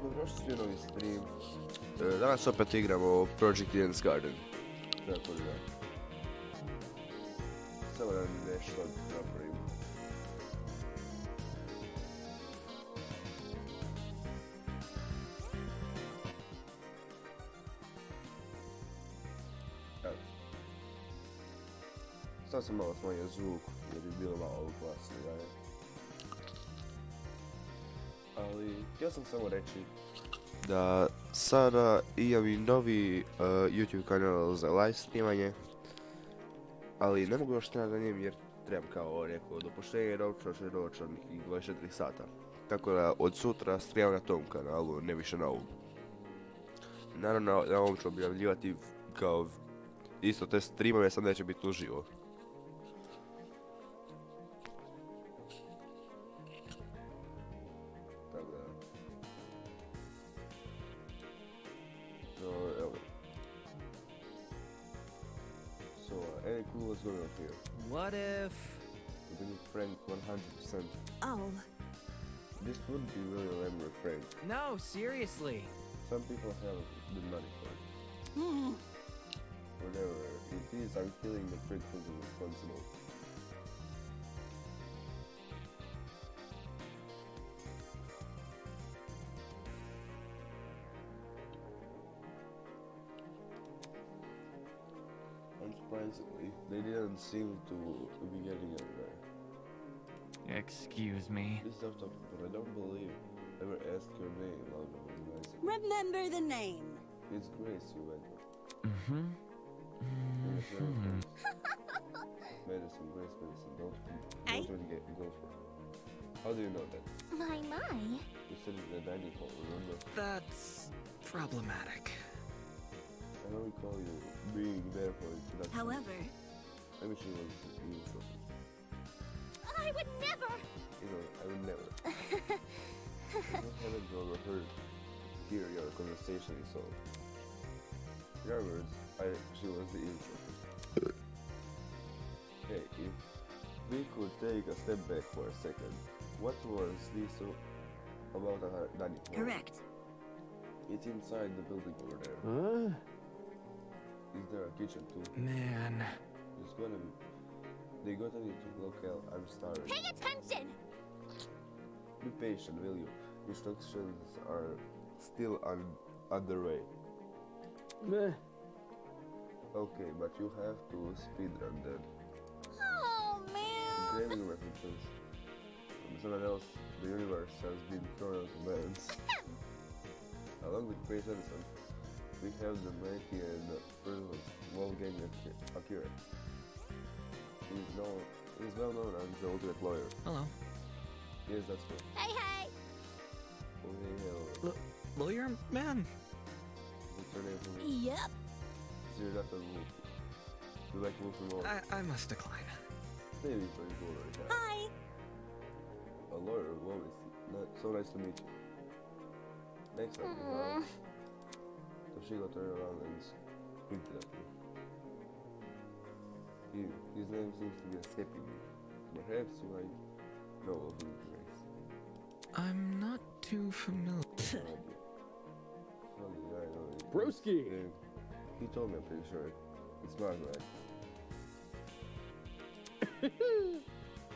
Dobrodošli svi u novi stream. Danas opet igramo Project Ian's Garden. Tako da. Samo da nešto napravim. Evo. Sad sam malo smanjio zvuk jer je bilo malo glasno, da je. Ali htio sam samo reći da sada imam i novi YouTube kanal za live snimanje, ali ne mogu još trenati na njem jer trebam kao neko dopuštenje, ročno će doći od nekih 24 sata. Tako da od sutra streamam na tom kanalu, ne više na ovom. Naravno na ovom ću objavljivati kao isto te streamove, sad neće biti uživo. Any clue what's going on here? What if... We've been prank 100%. Oh. This would be really a lame prank. No, seriously. Some people have the money for it. Whatever it is, I'm feeling the prick who's responsible. Unsurprisingly, they didn't seem to be getting anywhere. Excuse me. This is off topic, but I don't believe I ever asked your name out of advice. Remember the name. It's Grace you went with. Mm-hmm. Medicine, Grace medicine, don't really go for it. How do you know that? My. You said it in the dining hall, remember? That's problematic. I don't recall you being there for introduction. However, Maybe she was usual. I would never. You know, I would never. I don't haven't overheard hear your conversation, so in other words, she was the usual. Hey, if we could take a step back for a second, what was this about a dining hall? Correct. It's inside the building over there. Huh? Is there a kitchen too? Man. It's gonna be. They got any locale. I'm starving. Pay attention. Be patient, will you? Instructions are still underway. Meh. Okay, but you have to speedrun then. Oh man. Gaming references. From someone else, the universe has been thrown out of balance. Along with Grace Edison, we have the mighty and present Wolfgang Akira. He is well known as the ultimate lawyer. Hello. Yes, that's good. Hey. Okay, Lawyer man? what's your name for me? Yep. Zero after Wolf. You like Wolf more? I must decline. Maybe for you already have. Hi. A lawyer, wow, it's so nice to meet you. Next up, you have Toshiko turned around and squinted at me. His name seems to be escaping me. Perhaps you might know of him, Grace. I'm not too familiar. Funny, I know. Broski! He told me, I'm pretty sure. It's Margaret.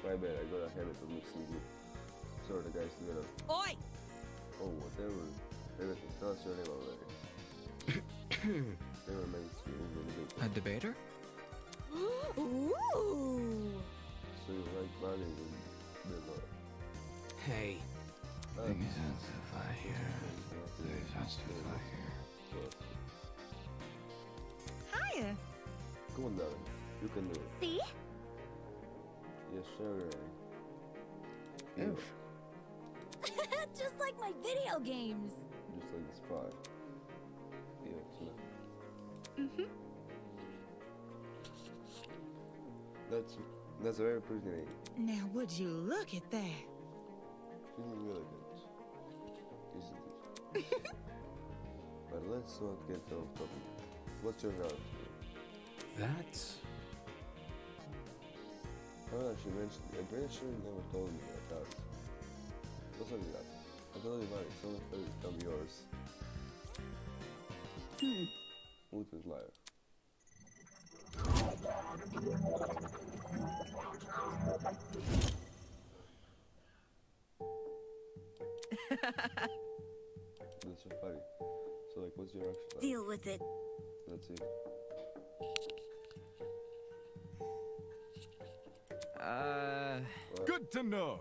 My bad, I got a habit of mixing you. Sort the guys together. Oi. Oh, whatever. Everything. Tell us your name already. Never makes me really big. A debater? Ooh. So you like money and big love. Hey. Intensify here. Intensify here. Hiya. Come on, darling. You can do it. See? Yes, sure. Oof. Just like my video games. Just like the spot. Yeah, Mhm. That's a very pretty name. Now would you look at that? Feeling really good, isn't it? But let's not get off topic. What's your job? That's Oh, she mentioned. I'm pretty sure you never told me about that. What's up with that? I told you, Mari, some of it will become yours. Ultimate liar. That's so funny. So, like, what's your action? Deal with it. Let's see. Well, Good to know.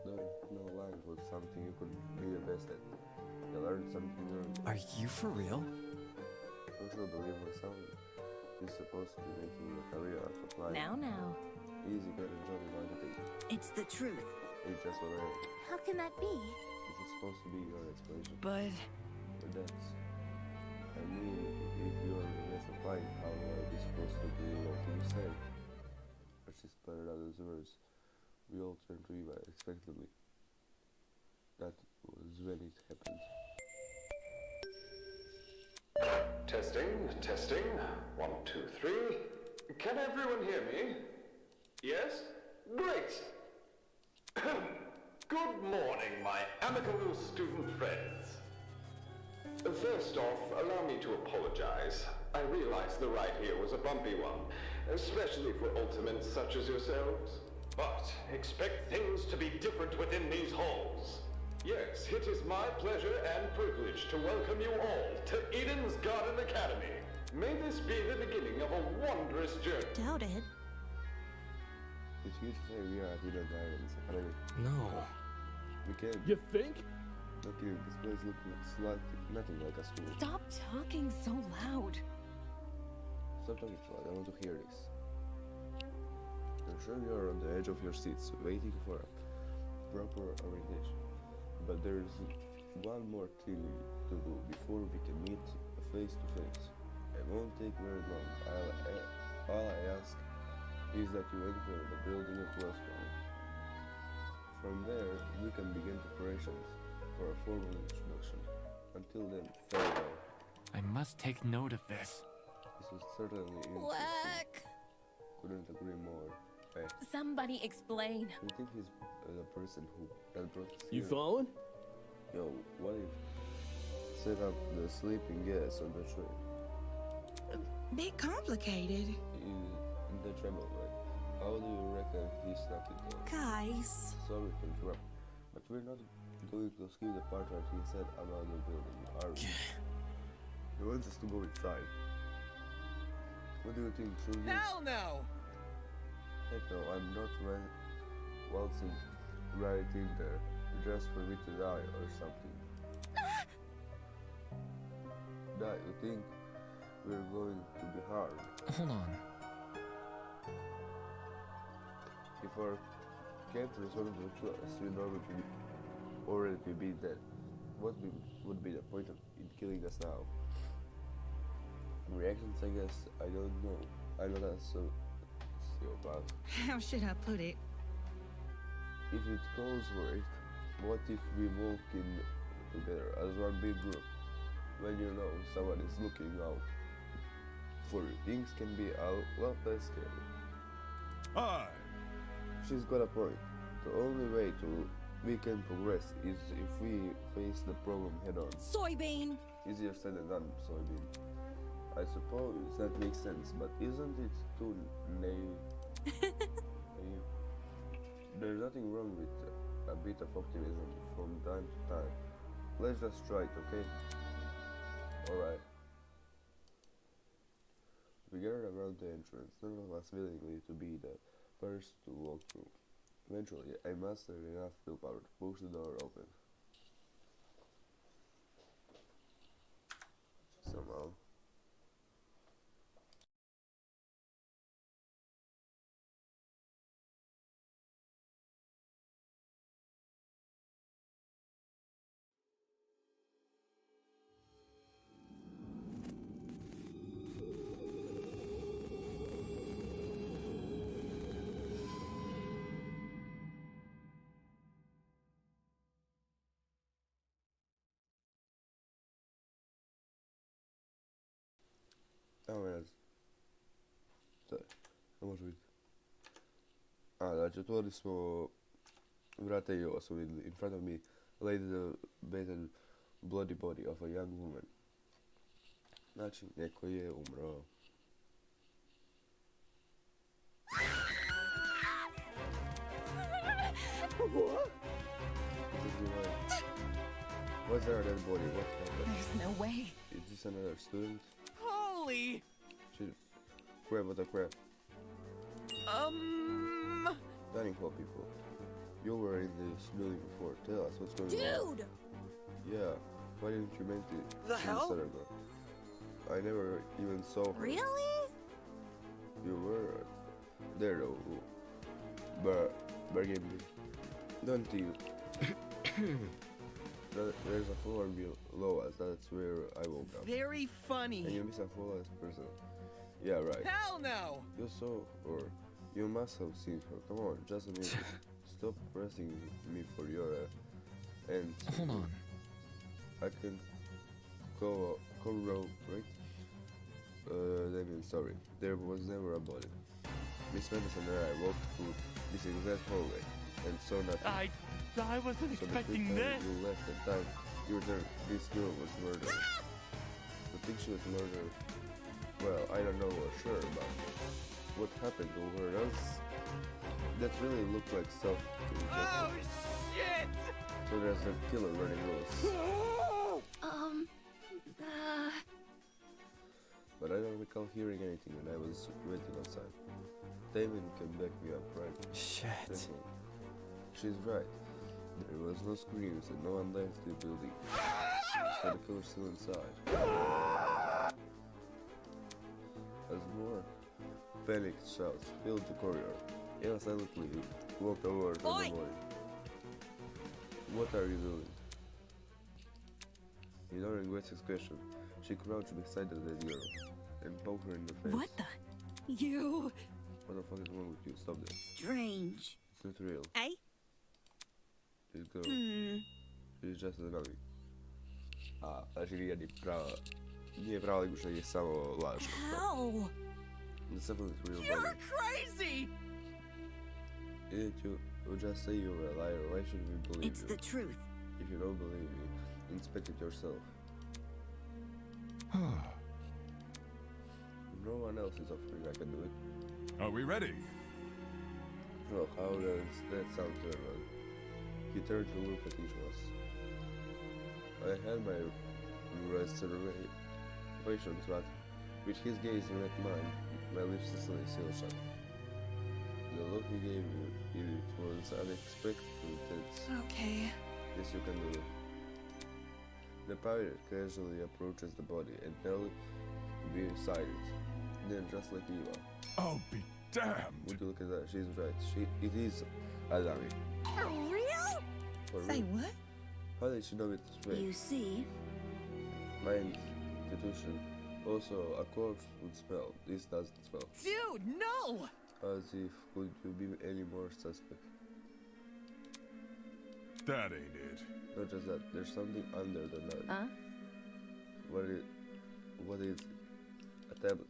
no line was something you could be the best at. You learned something early. Are you for real? Don't you believe when someone is supposed to be making a career out of life? Now. Easy, get a job in marketing. It's the truth. It's just what I am. How can that be? Is it supposed to be your explanation? But But that's... I mean, if you're the best of life, how will I be supposed to do what you say? But she sputtered out those words. We all turned to Eva expectantly. That was when it happened. Testing. 1, 2, 3. Can everyone hear me? Yes? Great! Good morning, my amicable student friends. First off, allow me to apologize. I realize the ride here was a bumpy one, especially for ultimates such as yourselves. But expect things to be different within these halls. Yes, it is my pleasure and privilege to welcome you all to Eden's Garden Academy. May this be the beginning of a wondrous journey. Doubt it. It's huge to say we are at Eden Gardens Academy. no. We can. You think? Look here, this place looks nothing like a school. Stop talking so loud. Stop talking so loud, I want to hear this. I'm sure you are on the edge of your seats, waiting for a proper orientation. But there's one more thing to do before we can meet face to face. It won't take very long. All I ask is that you enter the building across from me. From there, we can begin preparations for a formal introduction. Until then, farewell. I must take note of this. This was certainly interesting. Whack. Couldn't agree more. Hey, Somebody explain. you think he's the person that brought us You here? following? Yo, what if set up the sleeping gas on the train? Bit complicated. In the treble, right? How do you reckon he snuck it in? Guys. Sorry to interrupt, but we're not going to skip the part where he said about the building, are we? He wants us to go inside. What do you think? Should we? Hell no! Heck no, I'm not waltzing right in there just for me to die or something. Die, you think we're going to be hard? Hold on. If our captor is one of the two us, we'd already be dead. What would be the point of in killing us now? Reactions, I guess, I don't know. I'm not a sociopath. How should I put it? If it calls for it, what if we walk in together as one big group? When you know someone is looking out for you, things can be a lot less scary. Aye. She's got a point. The only way we can progress is if we face the problem head on. Soybean. Easier said than done, soybean. I suppose that makes sense, but isn't it too naive? There's nothing wrong with a bit of optimism from time to time. Let's just try it, okay? Alright. We gathered around the entrance, none of us willingly to be the first to walk through. Eventually, I mustered enough willpower to push the door open. Somehow. Ne može biti. Znači otvorili smo vrata i ovo smo vidjeli. In front of me laid the battered bloody body of a young woman. Znači, neko je umro. What? What's there dead body? What happened? There's no way. Is this another student? Holy. Shit. Crap, what the crap? Dining hall people. You were in this building before. Tell us what's going on. Dude! Yeah. Why didn't you mention it? The hell? Ago? I never even saw her. Really? You were there though. Forgive me. Don't you? There's a floor below us. That's where I woke up. Very And funny. you miss a flawless person. Yeah, right. Hell no! You saw her. You must have seen her. Come on, just a minute. Stop pressing me for your and Hold on. I can corroborate. Damien, sorry. There was never a body. Miss Madison and I walked through this exact hallway and saw nothing. I wasn't So the expecting quick time this. you left and time you returned, this girl was murdered. You think she was murdered? Well, I don't know for sure, but what happened to her else? That really looked like Oh shit! So there's a killer running loose. But I don't recall hearing anything when I was waiting outside. Damon can back me up, right? Shit. Listen, she's right. There was no screams and no one left the building. So the killer's still inside. As more panicked shouts filled the corridor, Ella silently walked over to the Boy! boy. What are you doing? Ignoring Wes's question, she crouched beside the dead girl and poked her in the face. What the? You... What the fuck is wrong with you? Stop that. Strange. It's not real. Eh? This girl. She's just a dummy. A, znači nije prava liguša, je samo laž. How? It's definitely real You're body. crazy! Didn't you just say you were a liar? Why should we believe It's you? the truth. If you don't believe me, inspect it yourself. No one else is offering, I can do it. Are we ready? Well, how does that sound to everyone? He turned to look at each of us. I had my reservations, but with his gaze met mine, my lips instantly sealed shut. The look he gave me, it was unexpected intense. Okay. Yes, you can do it. The pirate casually approaches the body and held beside it. Then, just like Eva, Oh, be damned! would you look at that? She's right. It is a dummy. For real? For Say real. what? How did she know it's fake? You see? My institution. Also, a corpse would smell. This doesn't smell. Dude, no! As if could you be any more suspect? That ain't it. Not just that, there's something under the knife. Huh? What is a tablet?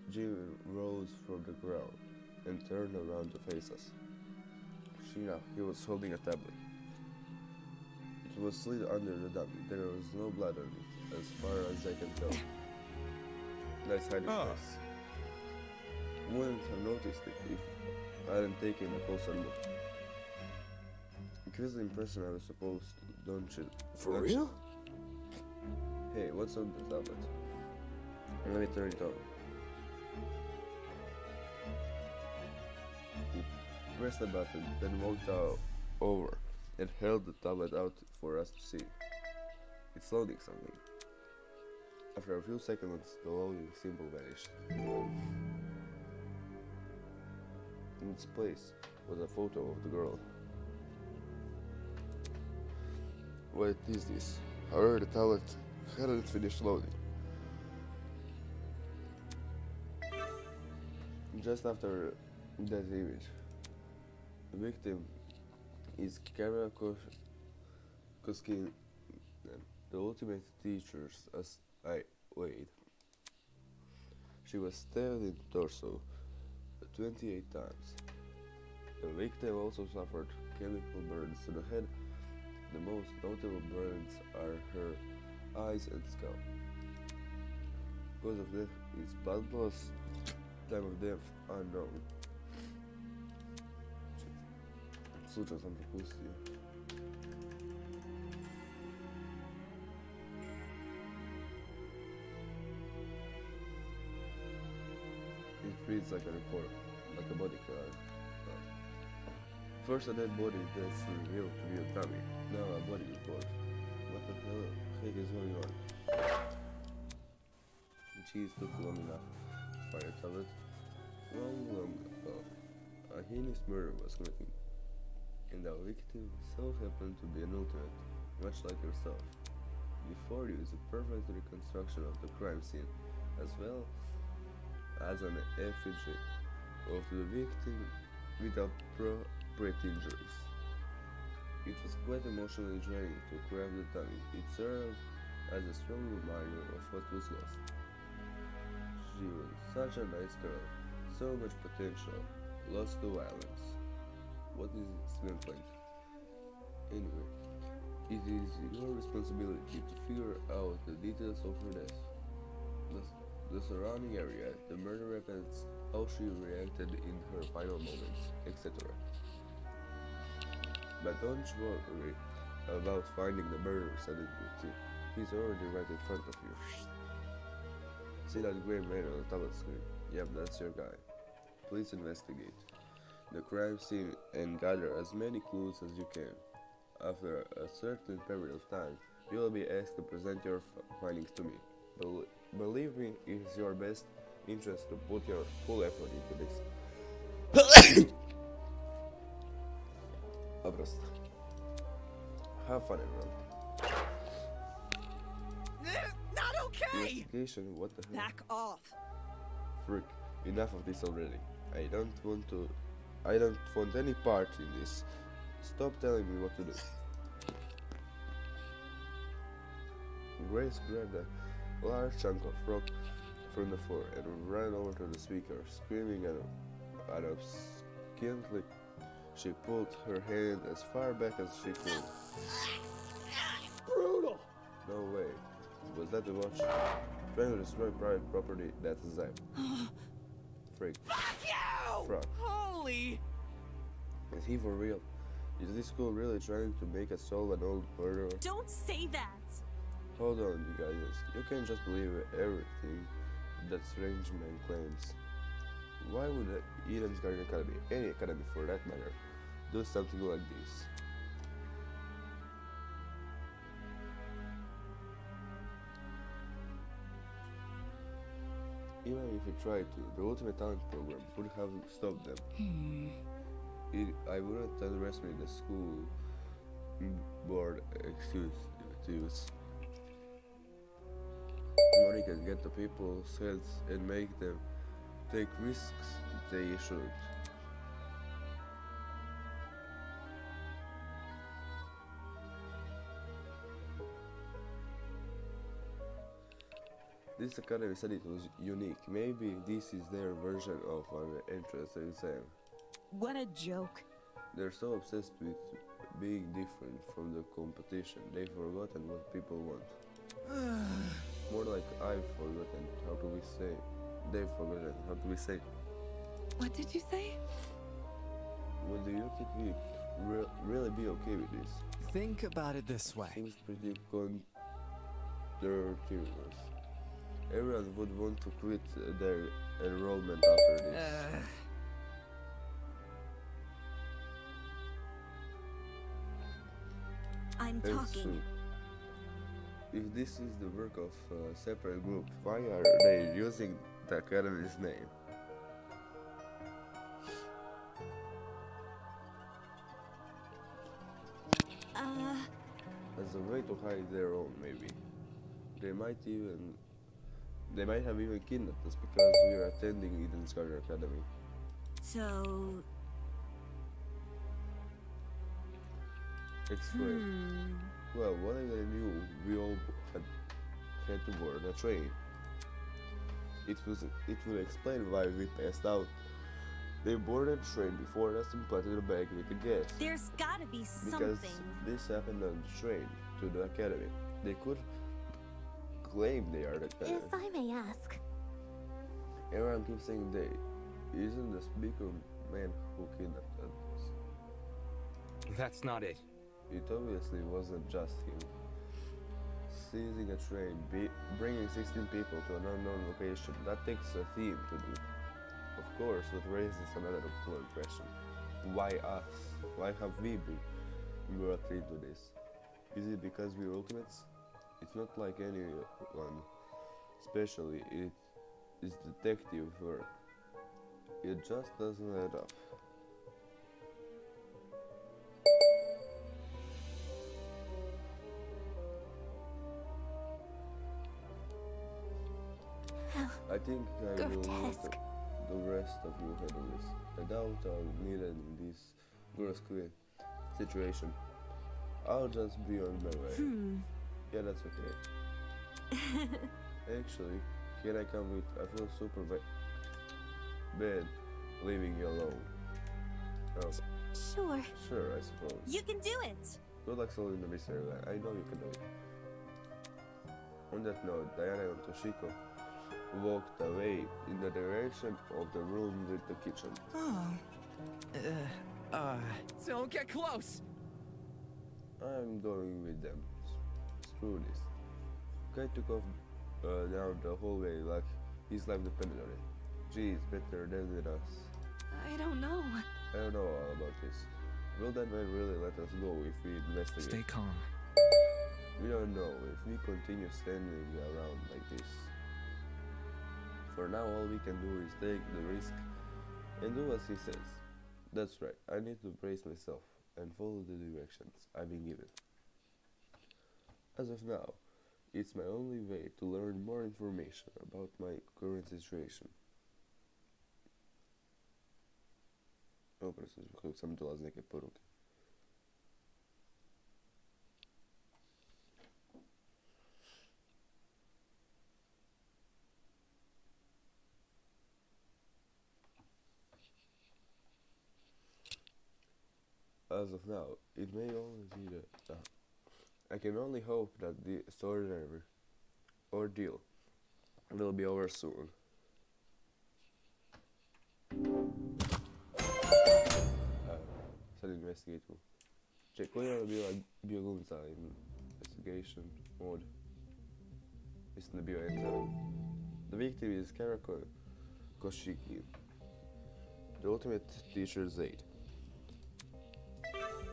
Jim rose from the ground and turned around to face us. Sheena, he was holding a tablet. It was slid under the dummy. There was no blood on it, as far as I can tell. Nice hiding Ah. place. Wouldn't have noticed it if I hadn't taken a closer look. It gives the impression I was supposed to, don't you? Don't you? Hey, what's on the tablet? Let me turn it on. He pressed the button, then walked over and held the tablet out for us to see. It's loading something. After a few seconds, the loading symbol vanished. In its place was a photo of the girl. What is this? However, the tablet hadn't finished loading. Just after that image, the victim is Kara Koskin, the ultimate teachers as I weighed. She was stabbed in the torso 28 times. The victim also suffered chemical burns to the head The most notable burns are her eyes and scalp. Cause of death is blood loss, time of death unknown. Slučajno sam propustio. It reads like a report, like a body card. First a dead body that's revealed to be a dummy. Now a body report. What the hell heck is going on? The cheese took long enough to find a tablet. Long ago, a heinous murder was committed, and the victim so happened to be an ultimate, much like yourself. Before you is a perfect reconstruction of the crime scene, as well as an effigy of the victim without appropriate injuries. It was quite emotionally draining to craft the dummy. It served as a strong reminder of what was lost. She was such a nice girl, so much potential, lost to violence. What is its main point? Anyway, it is your responsibility to figure out the details of her death. The surrounding area, the murder weapons, how she reacted in her final moments, etc. But don't worry about finding the murderer's identity. He's already right in front of you. See that gray man on the tablet screen? Yep, that's your guy. Please investigate the crime scene and gather as many clues as you can. After a certain period of time, you will be asked to present your findings to me. Believe me, it is your best interest to put your full effort into this. Oprost. Have fun, everyone. Not okay! Investigation? What the hell? Back off. Frick, enough of this already. I don't want any part in this. Stop telling me what to do. Grace grabbed a large chunk of rock from the floor and ran over to the speaker, screaming and obstinately. She pulled her hand as far back as she could. Brutal! No way. Was that the watch? Trying to destroy private property, that's Zap. Freak. Fuck you! Frog. Holy! Is he for real? Is this school really trying to make us solve an old murder? Don't say that. Hold on, you guys. You can't just believe everything that strange man claims. Why would Eden's Garden Academy, any academy for that matter, do something like this? Even if he tried to, the Ultimate Talent program would have stopped them. I wouldn't underestimate the school board executives. Money can get to people's heads and make them take risks they shouldn't. This academy said it was unique. Maybe this is their version of an entrance exam. What a joke. They're so obsessed with being different from the competition, they've forgotten what people want. More like I've forgotten how to be say. They've forgotten how to be say. What did you say? Well, do you think we really be okay with this? Think about it this way. Seems pretty counterterrorist. Everyone would want to quit their enrollment after this. I'm And talking. so, if this is the work of a separate group, why are they using the academy's name? As a way to hide their own, maybe. They might have even kidnapped us because we are attending Eden's Garden Academy. So, Explain. Well, what if they knew we all had to board a train? It would explain why we passed out They boarded the train before us and planted a bag with the guests. There's gotta be Because something. this happened on the train to the academy. They could claim they are the academy. If I may ask, Everyone keeps saying they. Isn't the speaker man who kidnapped us? That's not it. It obviously wasn't just him. Seizing a train, bringing 16 people to an unknown location, that takes a theme to do. Of course, that raises another important question. Why us? Why have we been brought into this? Is it because we're ultimates? It's not like anyone, especially it is detective work. It just doesn't add up. I think I will let the rest of you handle this. I doubt I'll need it in this gross situation. I'll just be on my way. Yeah, that's okay. Actually, can I come with? I feel super bad leaving you alone. Oh, sure, sure, I suppose. you can do it. Good luck solving the mystery. I know you can do it. On that note, Diana and Toshiko walked away in the direction of the room with the kitchen. Don't get close. I'm going with them. Screw this. Kai took off down the hallway like his life depended on it. Geez, better than us. I don't know. I don't know all about this. Will that man really let us go if we investigate? Stay calm. We don't know if we continue standing around like this. For now, all we can do is take the risk and do as he says. That's right, I need to brace myself and follow the directions I've been given. As of now, it's my only way to learn more information about my current situation. Oprostite, kako sam dolazi neke poruke. As of now, it may only be the... I can only hope that the extraordinary ordeal will be over soon. Sad investigate. Ček, koja je bio glumca investigation mode? Mislim da je bio enter. The victim is Karako Koshiki, the ultimate teacher's aide.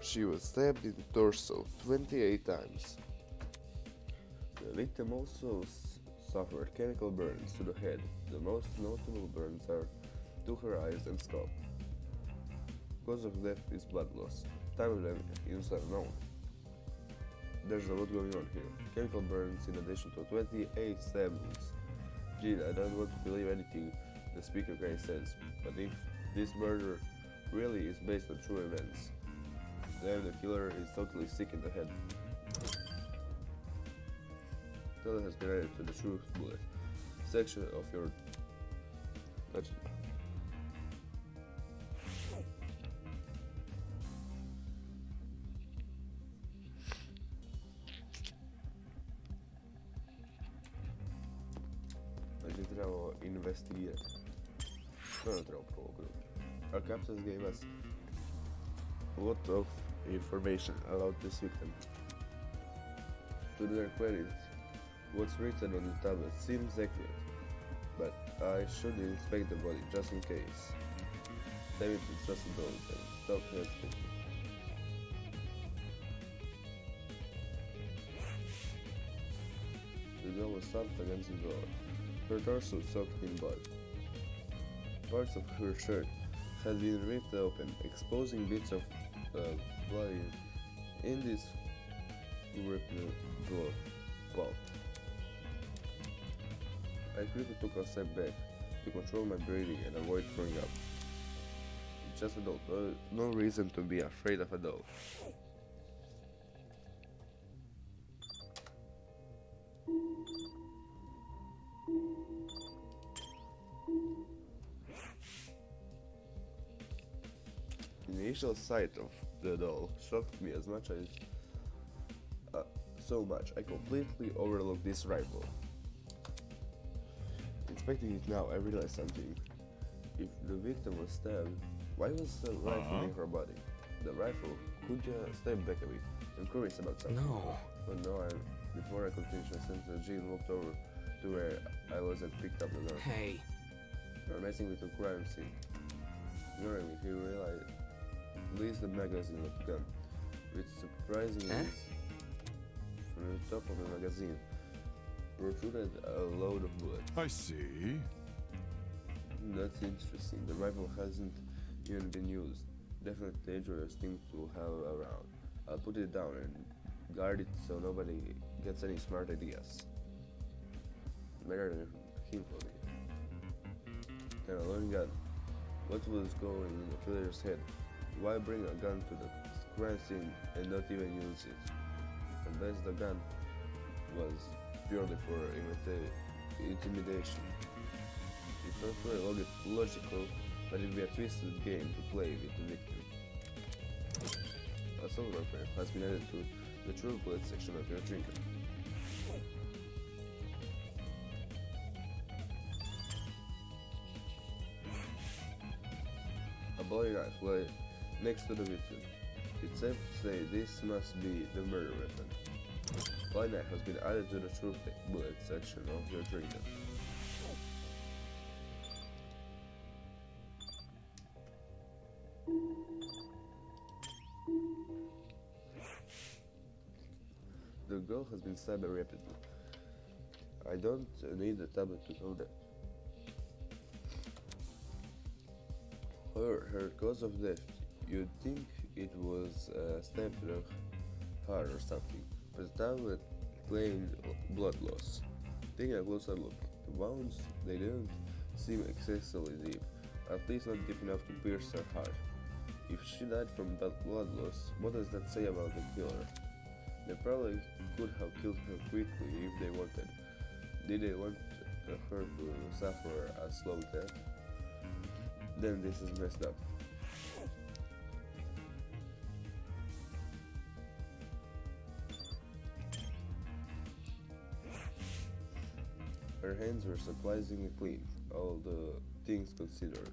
She was stabbed in the torso 28 times. The victim also suffered chemical burns to the head. The most notable burns are to her eyes and scalp. Cause of death is blood loss. Time of death is unknown. There's a lot going on here. Chemical burns in addition to 28 stabbings. Gee, I don't want to believe anything the speaker guy says, but if this murder really is based on true events, then the killer is totally sick in the head. Tell has been added to the truth bullet section of your legend. Znači trebamo investigirati. No, trebamo prvo grupu. Our captors gave us a lot of information about this victim. To their credit, what's written on the tablet seems accurate, but I should inspect the body just in case. Damn it, it's just a dog and stop hesitating. The girl was slumped against the door, her torso soaked in blood. Parts of her shirt had been ripped open, exposing bits of blood in this ripped pulp. I quickly took a step back to control my breathing and avoid throwing up. It's just a doll. No reason to be afraid of a doll. initial sight of the doll shocked me as much as so much I completely overlooked this rifle. Inspecting it now, I realized something. If the victim was stabbed, why was the rifle in her body? The rifle could step back a bit. I'm curious about something. No. But no, before I could finish my sentence, Jean walked over to where I was and picked up the gun. Hey. You're messing with the crime scene. Ignoring me, he released the magazine of the gun. With surprising ease, from the top of the magazine protruded a load of bullets. I see. That's interesting. The rifle hasn't even been used. Definitely dangerous thing to have around. I'll put it down and guard it so nobody gets any smart ideas. Better than him for me. And a long gun. What was going in the killer's head? Why bring a gun to the crime scene and not even use it? Unless the gun was purely for intimidation. It's not very logical, but it'd be a twisted game to play with the victim. A silver frame has been added to the true bullet section of your trinket. A bloody knife lay next to the victim. It's safe to say this must be the murder weapon. Bloody knife has been added to the true bullet section of your trinket. The girl has been stabbed rapidly. I don't need a tablet to know that. Her cause of death, you'd think it was stabbed to the heart or something, but the tablet claimed blood loss. Taking a closer look, the wounds, they didn't seem excessively deep, at least not deep enough to pierce her heart. If she died from blood loss, what does that say about the killer? They probably could have killed her quickly if they wanted. Did they want her to suffer a slow death? Then this is messed up. Her hands were surprisingly clean, all the things considered.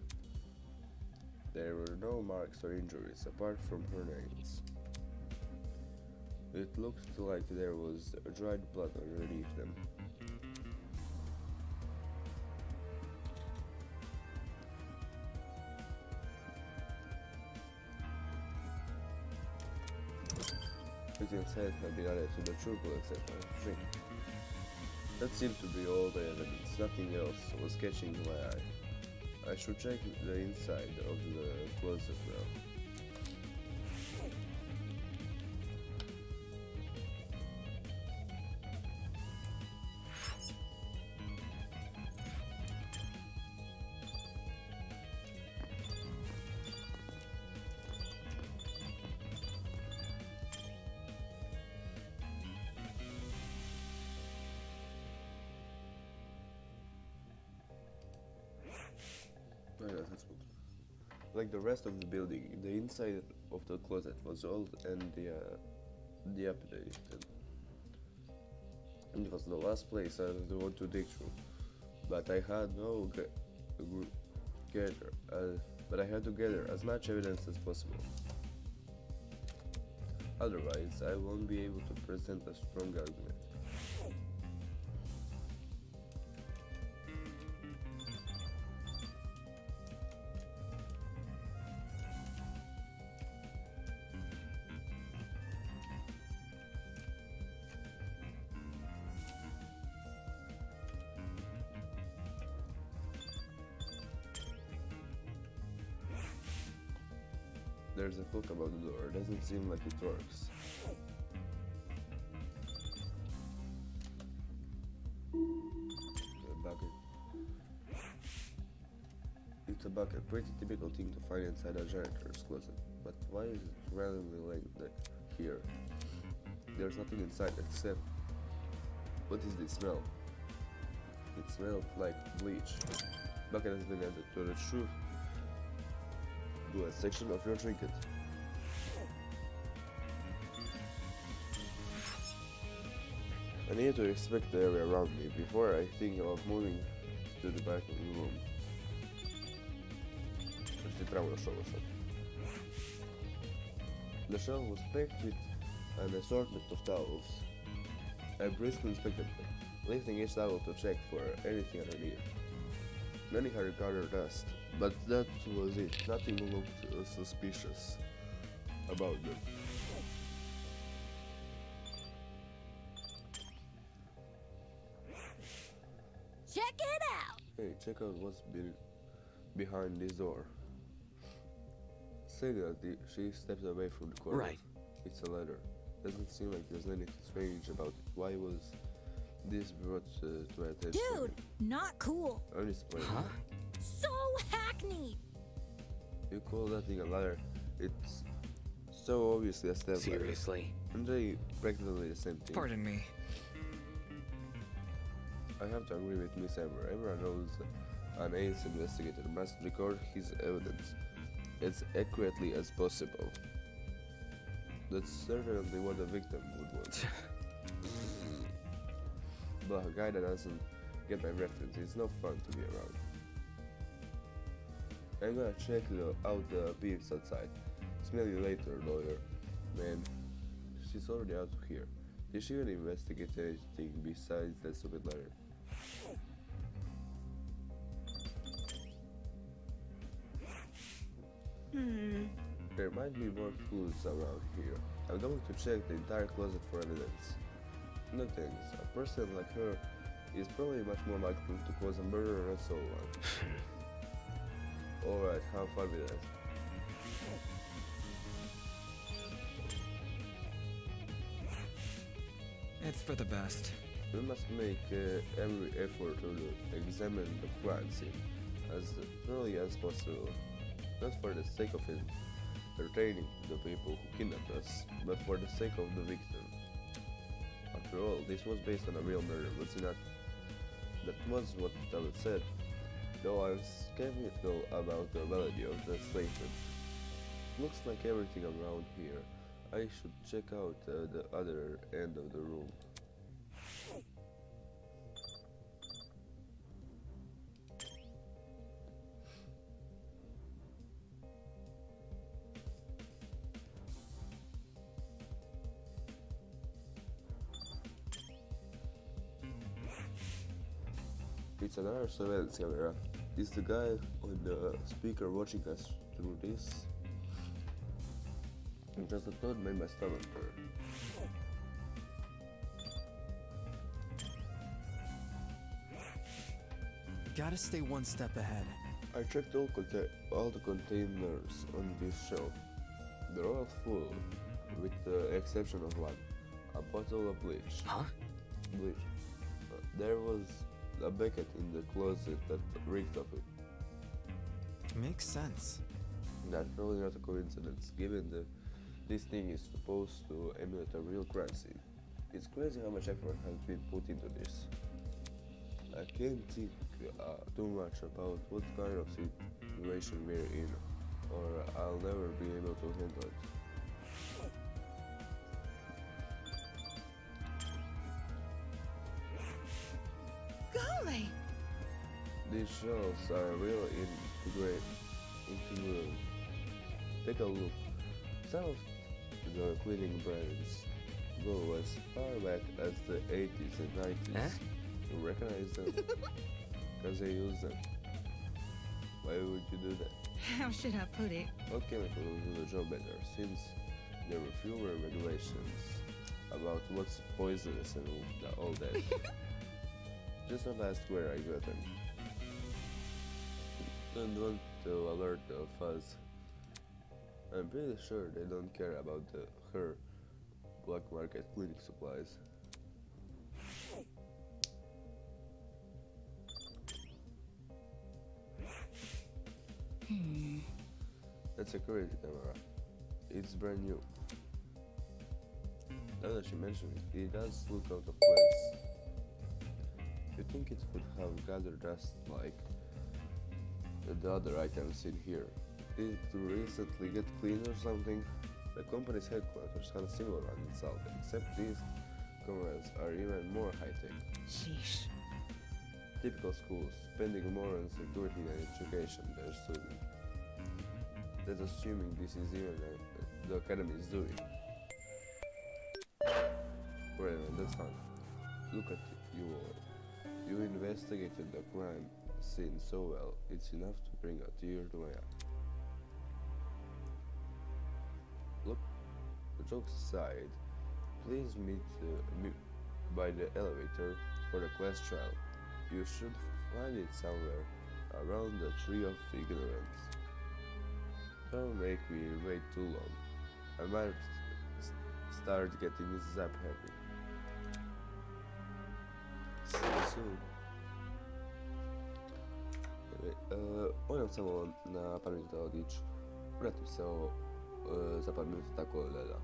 There were no marks or injuries apart from her nails. It looked like there was dried blood underneath them. Victim's head had been added to the true bullet set by a shrink. That seemed to be all the evidence. Nothing else was catching my eye. I should check the inside of the closet now. Oh, yeah, that's good. Like the rest of the building, the inside of the closet was old and dilapidated. And it was the last place I would want to dig through. But I had I had to gather as much evidence as possible. Otherwise, I won't be able to present a strong argument. There's a hook above the door. Doesn't seem like it works. A bucket. It's a bucket. Pretty typical thing to find inside a janitor's closet. But why is it randomly laying here? There's nothing inside except... What is this smell? It smells like bleach. Bucket has been added to the true to a section of your trinket. I need to inspect the area around me before I think about moving to the back of the room. Znači trebamo još ovo sad. The shelf was packed with an assortment of towels. I briskly inspected them, lifting each towel to check for anything underneath. Many had gathered dust, but that was it. Nothing looked suspicious about them. Check it out! Hey, check out what's behind this door. Saying that, she stepped away from the corner. Right. It's a letter. Doesn't seem like there's anything strange about it. Why was this brought to my attention? Dude, not cool. I'm disappointed. Huh? So hackneyed. You call that thing a letter? It's so obviously a step ladder. Seriously? And they practically the same thing. Pardon me. I have to agree with Miss Amber. Everyone knows an ace investigator must record his evidence as accurately as possible. That's certainly what a victim would want. But a guy that doesn't get my reference is no fun to be around. I'm gonna check out the beers outside. Smell you later, lawyer. Man, she's already out of here. Did she even investigate anything besides that stupid letter? There might be more clues around here. I'm going to check the entire closet for evidence. No thanks. A person like her is probably much more likely to cause a murder and so on. Alright, have fun with that. It's for the best. We must make every effort to examine the crime scene as thoroughly as possible. Not for the sake of entertaining the people who kidnapped us, but for the sake of the victim. After all, this was based on a real murder, was it not? That was what David said, though I was skeptical about the validity of the statement. Looks like everything around here. I should check out the other end of the room. It's another surveillance camera. Is the guy on the speaker watching us through this? Just the thought made my stomach hurt. Gotta stay one step ahead. I checked all the containers on this shelf. They're all full, with the exception of one. A bottle of bleach. Huh? Bleach. There was a bucket in the closet that reeked of it. Makes sense. That's probably not a coincidence, given that this thing is supposed to emulate a real crime scene. It's crazy how much effort has been put into this. I can't think too much about what kind of situation we're in, or I'll never be able to handle it. Golly! These shelves are really integrated. Take a look. Some of the cleaning brands go as far back as the 80s and 90s. Huh? You recognize them? Because they use them. Why would you do that? How should I put it? What chemical will do the job better, since there were fewer regulations about what's poisonous and all that? Just don't ask where I got them. Don't want to alert the fuzz. I'm pretty sure they don't care about her black market cleaning supplies. That's a security camera. It's brand new. Now that you mention it, it does look out of place. You think it would have gathered dust like the other items in here? it recently get cleaned or something? The company's headquarters had a similar one in South, except these cameras are even more high-tech. Sheesh. Typical schools, spending more on security than education their students. That's assuming this is even the academy is doing. Whatever, that's fine. Look at you all. You investigated the crime scene so well, it's enough to bring a tear to my eye. Look, jokes aside, please meet me by the elevator for the class trial. You should find it somewhere around the Tree of Ignorance. Don't make me wait too long. I might start getting zap happy. See you soon. Moram samo na par minuta otići. Vratim se za par minuta, tako da.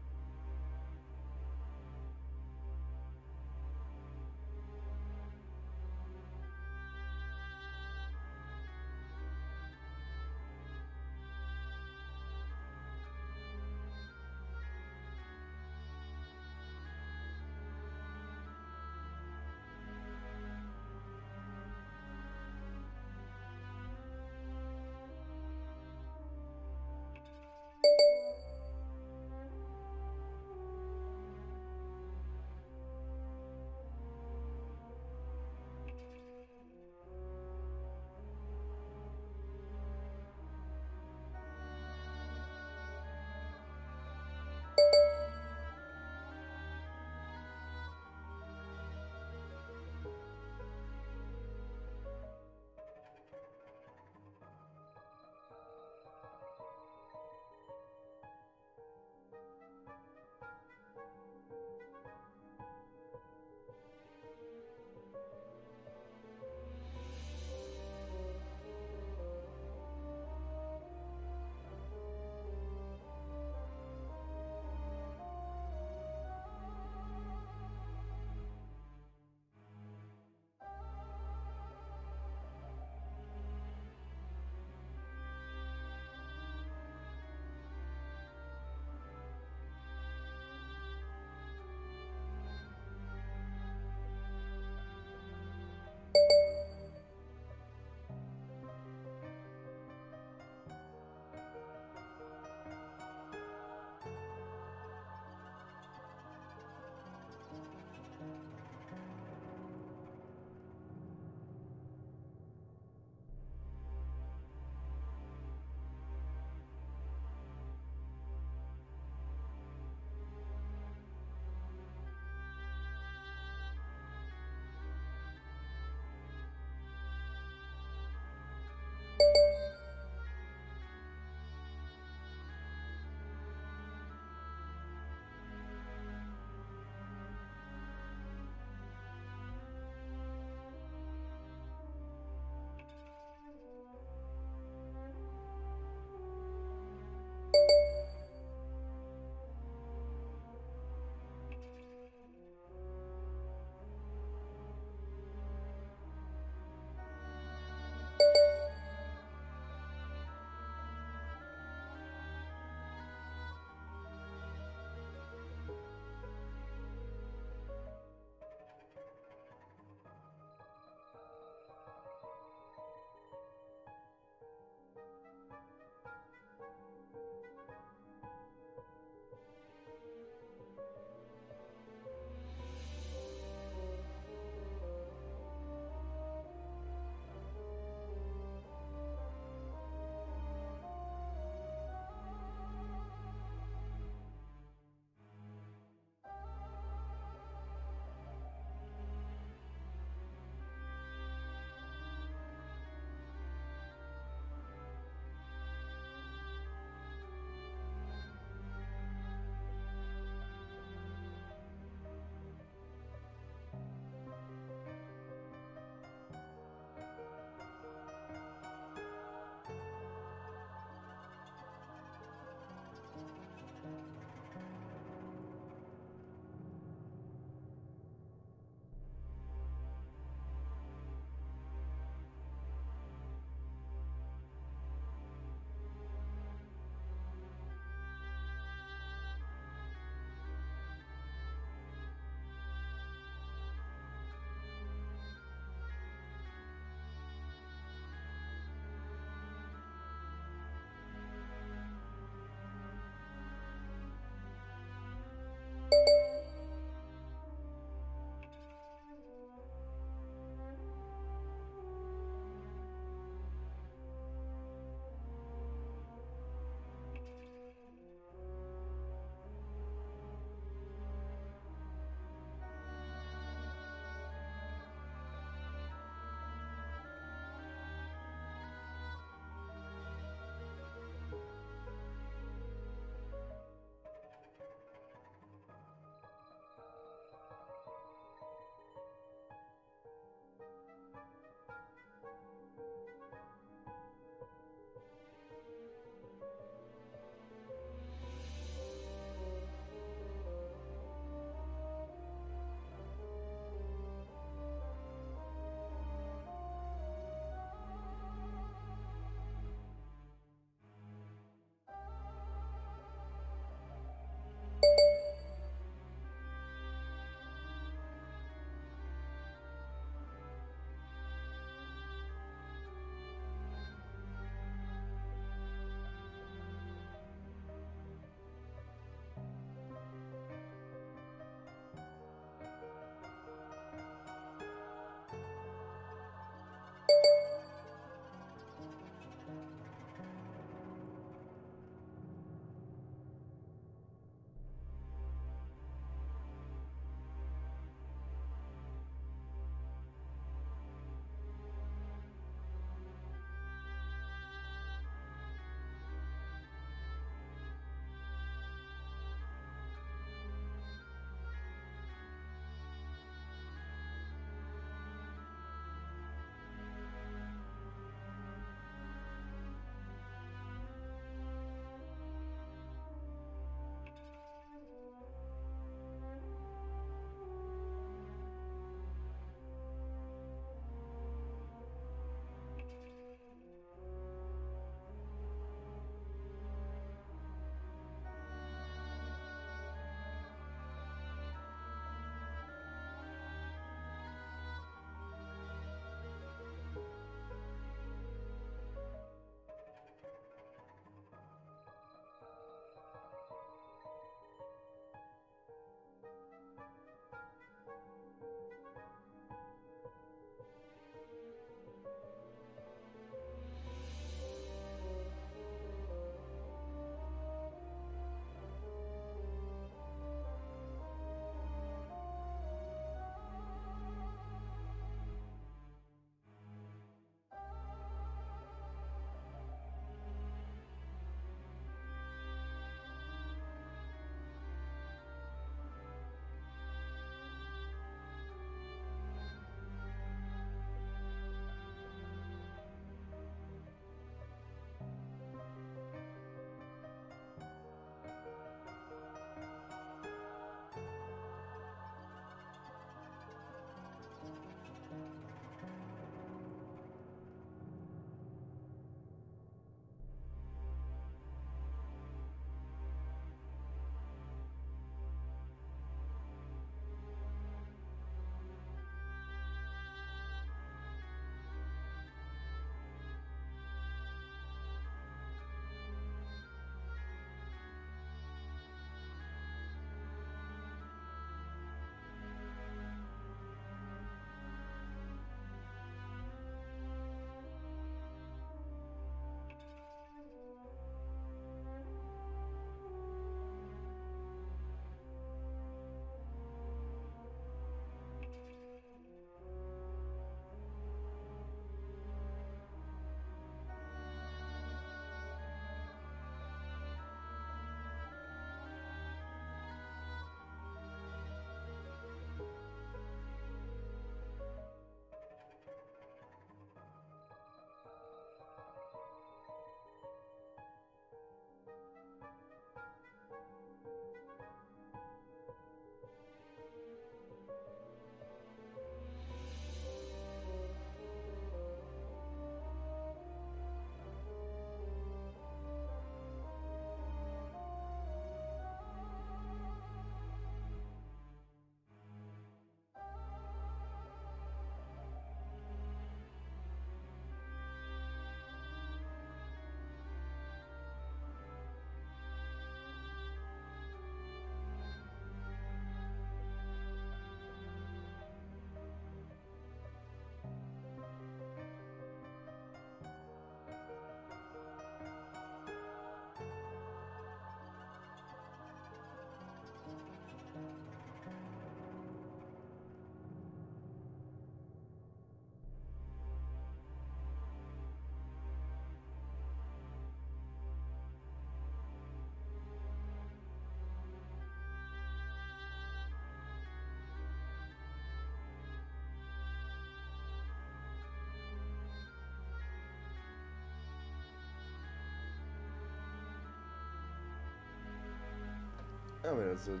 Evo me nazad.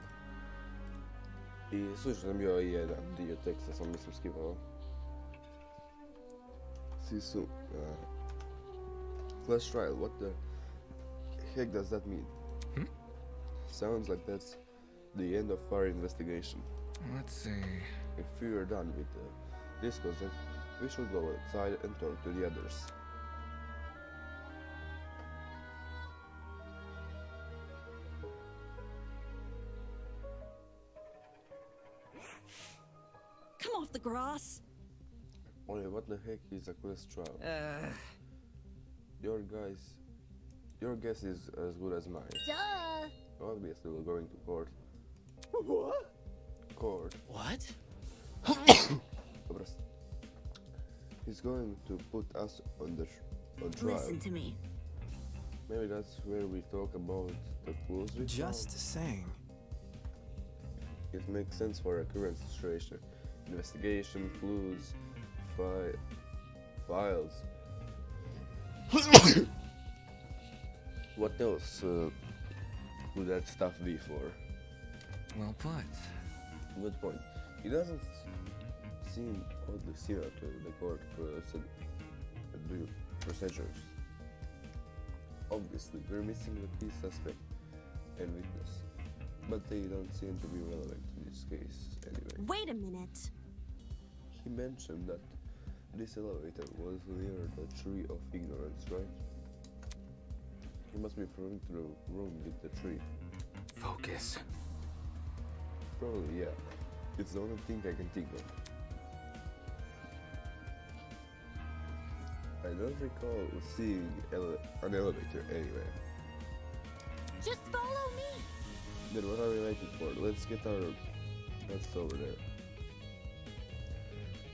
I slučajno sam bio i jedan dio teksta, sam mislim skipao. Sisu. Flash trial, what the heck does that mean? Sounds like that's the end of our investigation. Let's see. If we are done with this concept, we should go outside and talk to the others. Come off the grass. Only what the heck is a quest trial? Your guess is as good as mine. Duh. Obviously, we're going to court. What? Court. What? Oprost. He's going to put us on trial. Listen to me. Maybe that's where we talk about the clues we Just saying. found. It makes sense for a current situation. Investigation, clues, files. What else would that stuff be for? Well put. Good point. It doesn't seem oddly similar to the court procedures. Obviously, we're missing the key suspect and witness, but they don't seem to be relevant to this case anyway. Wait a minute. He mentioned that this elevator was near the tree of ignorance, right? He must be referring to the room with the tree. Focus. Probably, yeah. It's the only thing I can think of. I don't recall seeing an elevator anywhere. Just follow me. Then what are we waiting for? Let's get our butts over there.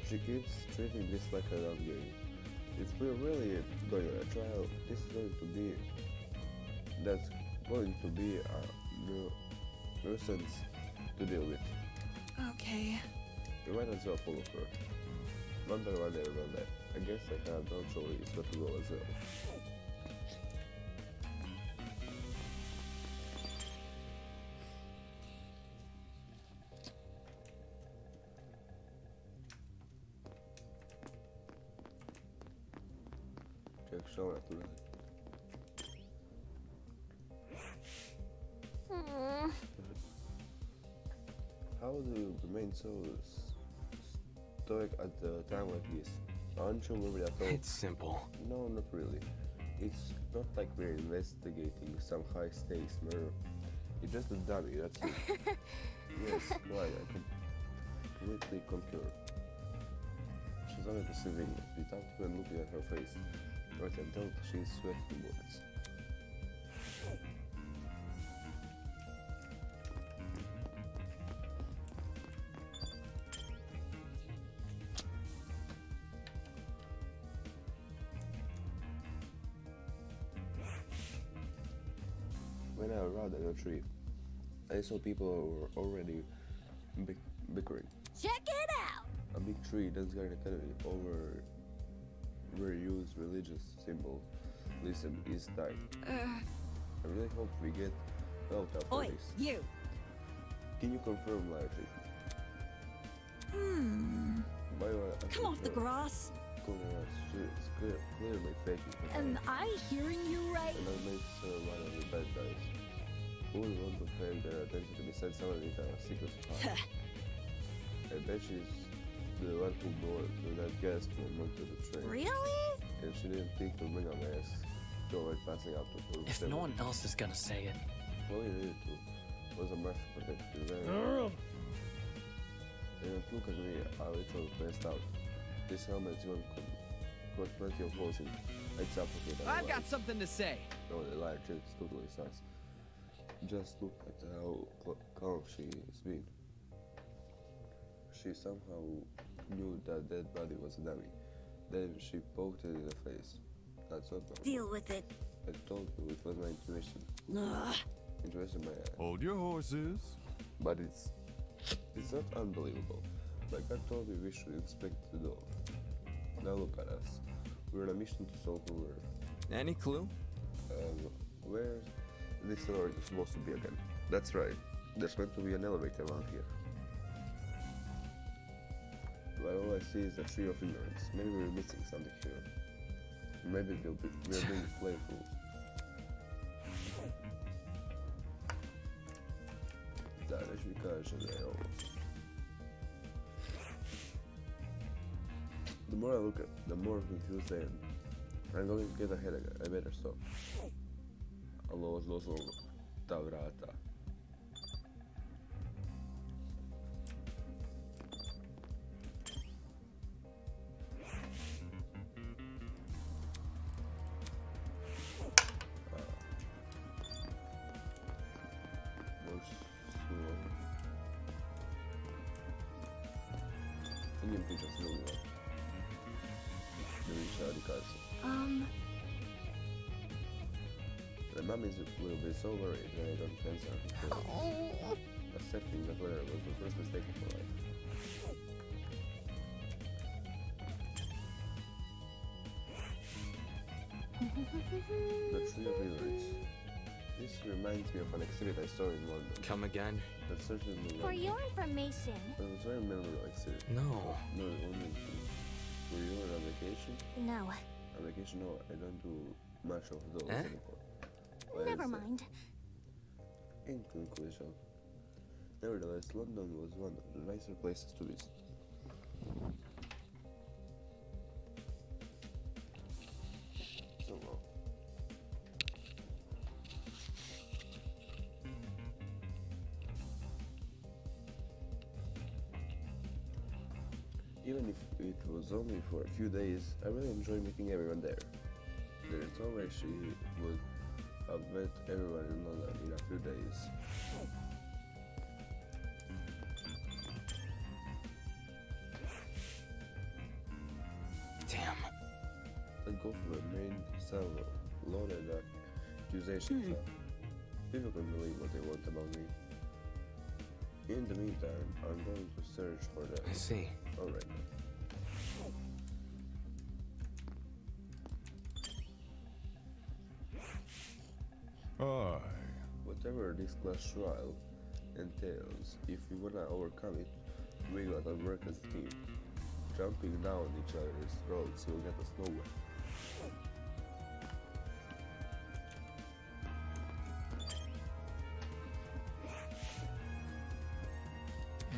She keeps treating this like a love game. If we're really going on a trial, this is going to be... That's going to be a nuisance to deal with. Okay. We might as well follow her. One by one, everyone there. I guess I have no choice but to go as well. Check show at the How do you remain so stoic at a time like this? Aren't you worried at all? It's simple. No, not really. It's not like we're investigating some high-stakes murder. It's just a dummy, that's it. Yes, right, I can completely concur. She's only the civilian, without even looking at her face. I can tell she's sweating bullets. When I arrived at the tree, I saw people were already bickering. Check it out. A big tree that's got an academy overused religious symbolism is dying. I really hope we get help after Oi, this. you. Can you confirm, Larry? Why do I Come off the grass. She's clearly faking her. Am I hearing you right? And that makes her one of the bad guys. Who would want to pay their attention to be sent someone with a secret spy? I bet she's the one who brought that gas bomb onto the train. Really? And she didn't think to bring a mask to avoid passing out to her. If no one else is gonna say it. All you needed to was a mask to protect you there. They don't look at me, I literally passed out. This helmet's got plenty of holes in it. I'd suffocate otherwise. I've got something to say. No, the liar it's totally sus. Just look at how calm she's been. She somehow knew that dead body was a dummy. Then she poked it in the face. That's not normal. Deal with it. I told you it was my intuition. Ugh. Intuition, my Hold your horses. But it's not unbelievable. Like I told you, we should inspect the door. Now look at us. We're on a mission to solve a murder. Any clue? Where's this door supposed to be again? That's right. There's meant to be an elevator around here. But all I see is a tree of ignorance. Maybe we're missing something here. Maybe we're being playful. Da, već mi kaže da je ovo. The more I look at, the more confused I am. I'm going to get a headache. I better stop. Ali ovo doslovno ta vrata. Nije mi priča s ljudima. Ne vidim šta oni kažu. My mom will be so worried when I don't answer her calls. Accepting that letter was the first mistake of my life. The tree of ignorance. This reminds me of an exhibit I saw in London. Come again? That's certainly For London. your information. It was a very memorable exhibit. No. No, only were you on vacation? No. On vacation? No, I don't do much of those anymore. What Never is that? mind. In conclusion, nevertheless, London was one of the nicer places to visit. So well. Even if it was only for a few days, I really enjoyed meeting everyone there. There is no way she would have met everyone in London in a few days. Damn. Let's go for the main salvo. Loaded accusations. People can believe what they want about me. In the meantime, I'm going to search for them. I see. Alright. Aye. Whatever this class trial entails, if we wanna overcome it, we gotta work as a team. Jumping down each other's throats will get us nowhere.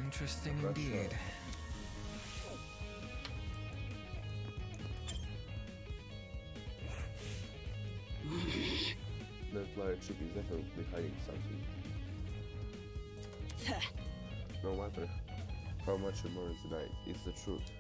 Interesting That's indeed. That flyer chick is definitely hiding something. No matter how much your more is denied, it's the truth.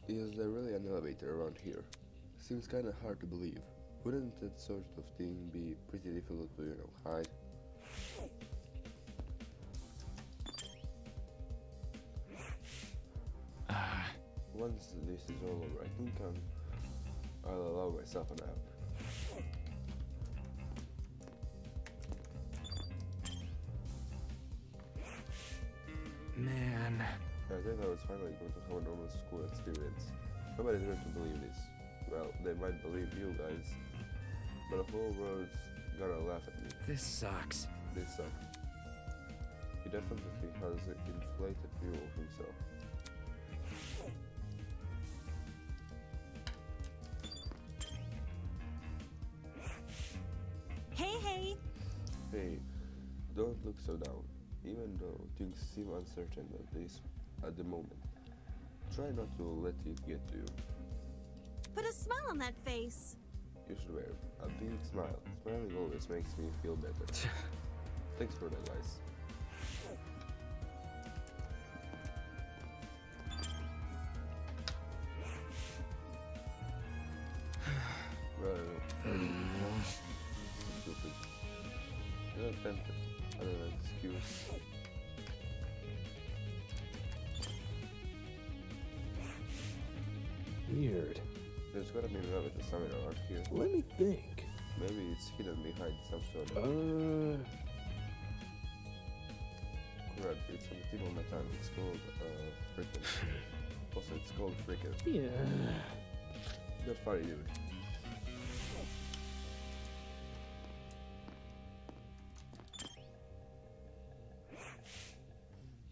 Is there really an elevator around here? Seems kinda hard to believe. Wouldn't that sort of thing be pretty difficult to, hide? Once this is all over, I think I'll allow myself a nap. Man. I think I was finally going to have a normal school experience. Nobody's going to believe this. Well, they might believe you guys, but the whole world's gonna laugh at me. This sucks. This sucks. He definitely has an inflated view of himself. Hey. Hey, don't look so down. Even though things seem uncertain at the moment, try not to let it get to you. Put a smile on that face. You should wear a big smile. Smiling always makes me feel better. Thanks for that, guys. Stupid. You're tempted. I don't know, excuse. Weird. There's gotta be another summit around here. Let me think. Maybe it's hidden behind some sort of... Crap, it's on the tip of my tongue. It's called, frickin'. Also, it's called frickin'. Yeah. Not funny, dude.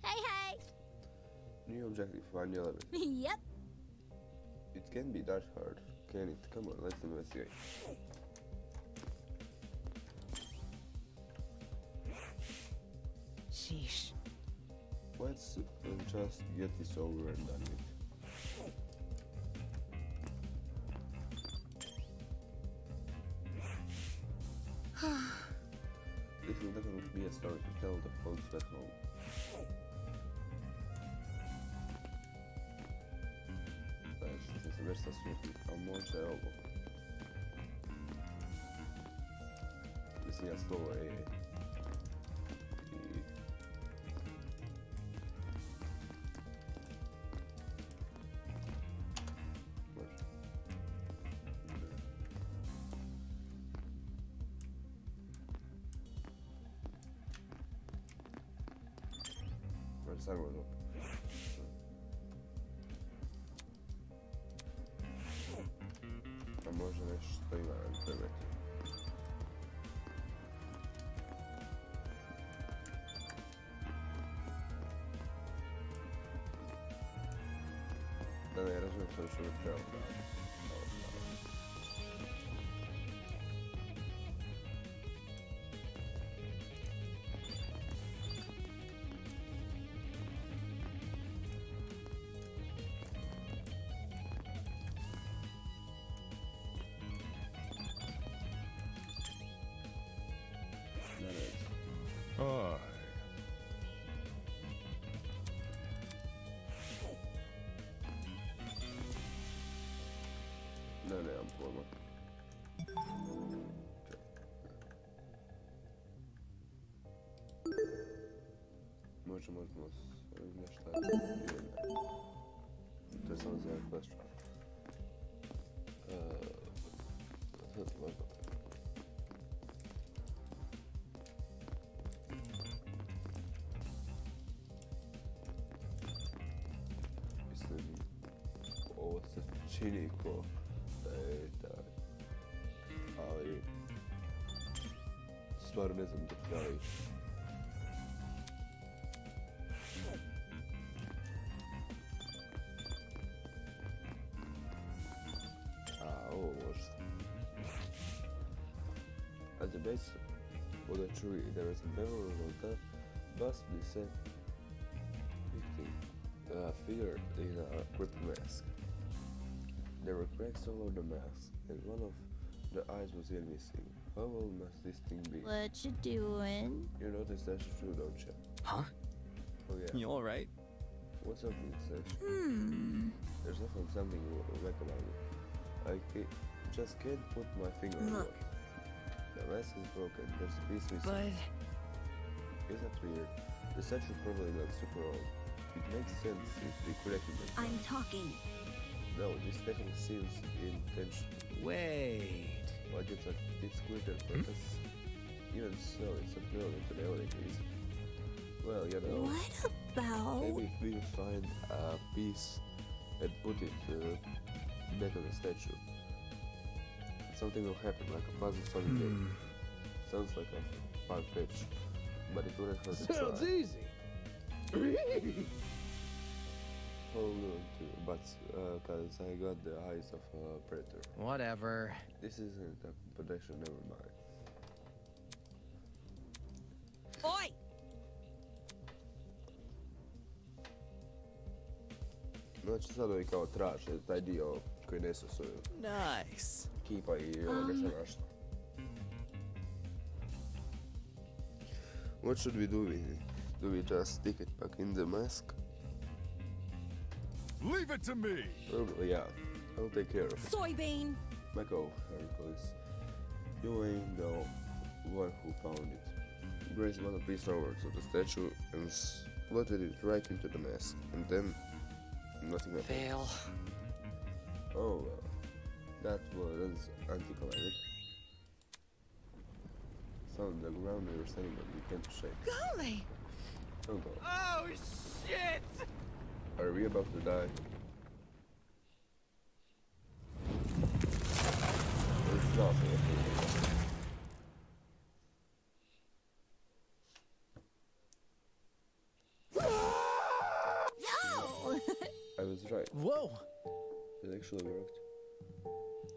Hey, hey! New objective, find the elevator. Yep. It can be that hard, can it? Come on, let's investigate. Sheesh. Let's just get this over and done with. This will definitely be a story to tell the folks back home. Значи, се връща смутно, а може е ово. Mislim, slovo je... I... Može. Može samo ono. A može nešto ima na internetu. Da ne razumijem što još uvijek trebam raditi. Aye. Ne, nemam pojma. Možemo s ovim nešto to je samo za quest track. Možda. Mislim, ovo se čini ko da je taj, ali stvarno ne znam do kraja. A, ovo možda. At the base of the tree, there is a barrel of death, vastly set victim, figured in a crypt mask. There were cracks all over the mask, and one of the eyes was yet missing. How old must this thing be? What you doing? You noticed that's true, don't you? Huh? Oh yeah. You alright? What's up with this section? There's definitely something whack about it. Just can't put my finger on Look. it. The mask is broken, there's a piece missing. But Isn't that weird? The statue probably not super old. It makes sense if we corrected it. I'm talking. No, this definitely seems intentional. Wait. Like it's glitter purpose. Even so, it's not known into the elevator, is it? Well, you know, What about? maybe if we find a piece and put it back on the statue, something will happen, like a puzzle solving game. Sounds like a fun fetch, but it wouldn't hurt to try. easy. Hold on to, but cause I got the eyes of a predator. Whatever. This isn't a protection, never mind. Oi! Znači sad ovi kao traže taj dio koji nesu svoju Nice. kipa i ovoga što našla. What should we do with it? Do we just stick it back in the mask? Leave it to me! Probably, yeah. I'll take care of it. Soybean! Mako, Hercules. You ain't the one who found it. Grace one piece over to the statue and slotted it right into the mask. And then, nothing happened. Fail. Oh, well. That was anticlimactic. found the ground we were standing on began to shake. Golly! Oh god. Oh, shit! Are we about to die? There's nothing. No! I was right. Whoa! It actually worked.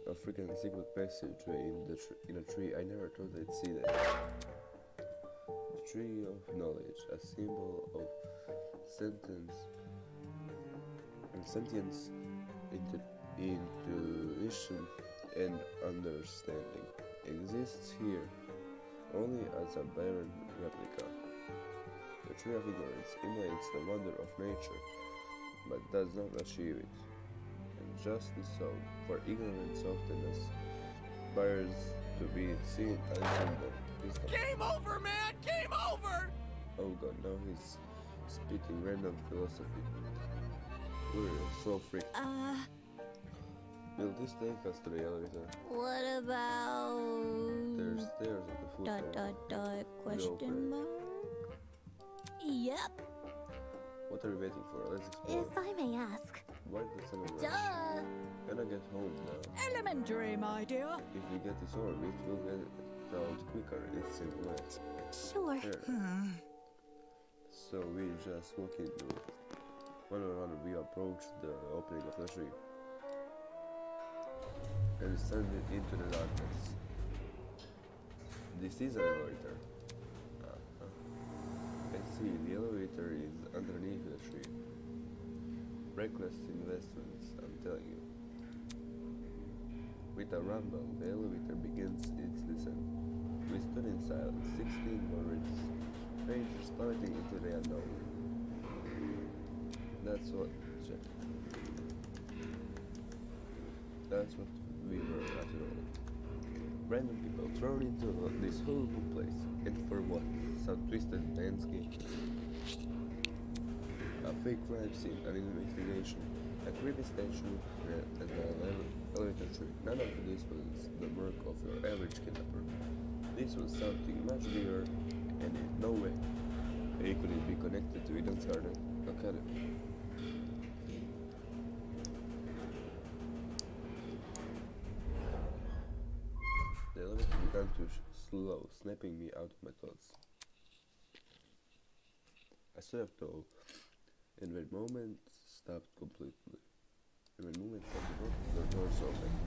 A freaking secret passageway in a tree. I never thought I'd see that. The tree of knowledge, a symbol of sentience, intuition, and understanding, exists here only as a barren replica. The tree of ignorance emulates the wonder of nature, but does not achieve it. And justly so, for ignorance often aspires to be seen as symbol. Game over, man! Game over! Oh god, now he's spitting random philosophy. We're so freaked. Will this take us to the elevator? What about... There's stairs at the foot of question mark? Yep. What are we waiting for? Let's explore. If I may ask. Why the sudden rush? Duh! Gonna get home now. Elementary, my dear. If we get this orbit, we'll get it out quicker. It's simple. Sure. There. So we just walk into one or another. We approach the opening of the tree and stand into the darkness. This is an elevator. I see the elevator is underneath the tree. Reckless investments, I'm telling you. With a rumble, the elevator begins its descent. We stood in silence, 16 worried strangers plummeting into the unknown. That's what we were after all. Random people thrown into this horrible place. And for what? Some twisted man's game. A fake crime scene, an investigation, a creepy statue, and an elevator tree. None of this was the work of your average kidnapper. This was something much bigger, and in no way could it be connected to Eden's Garden Academy. The elevator began to slow, snapping me out of my thoughts. I stood up tall, and when movement stopped completely, the doors opened.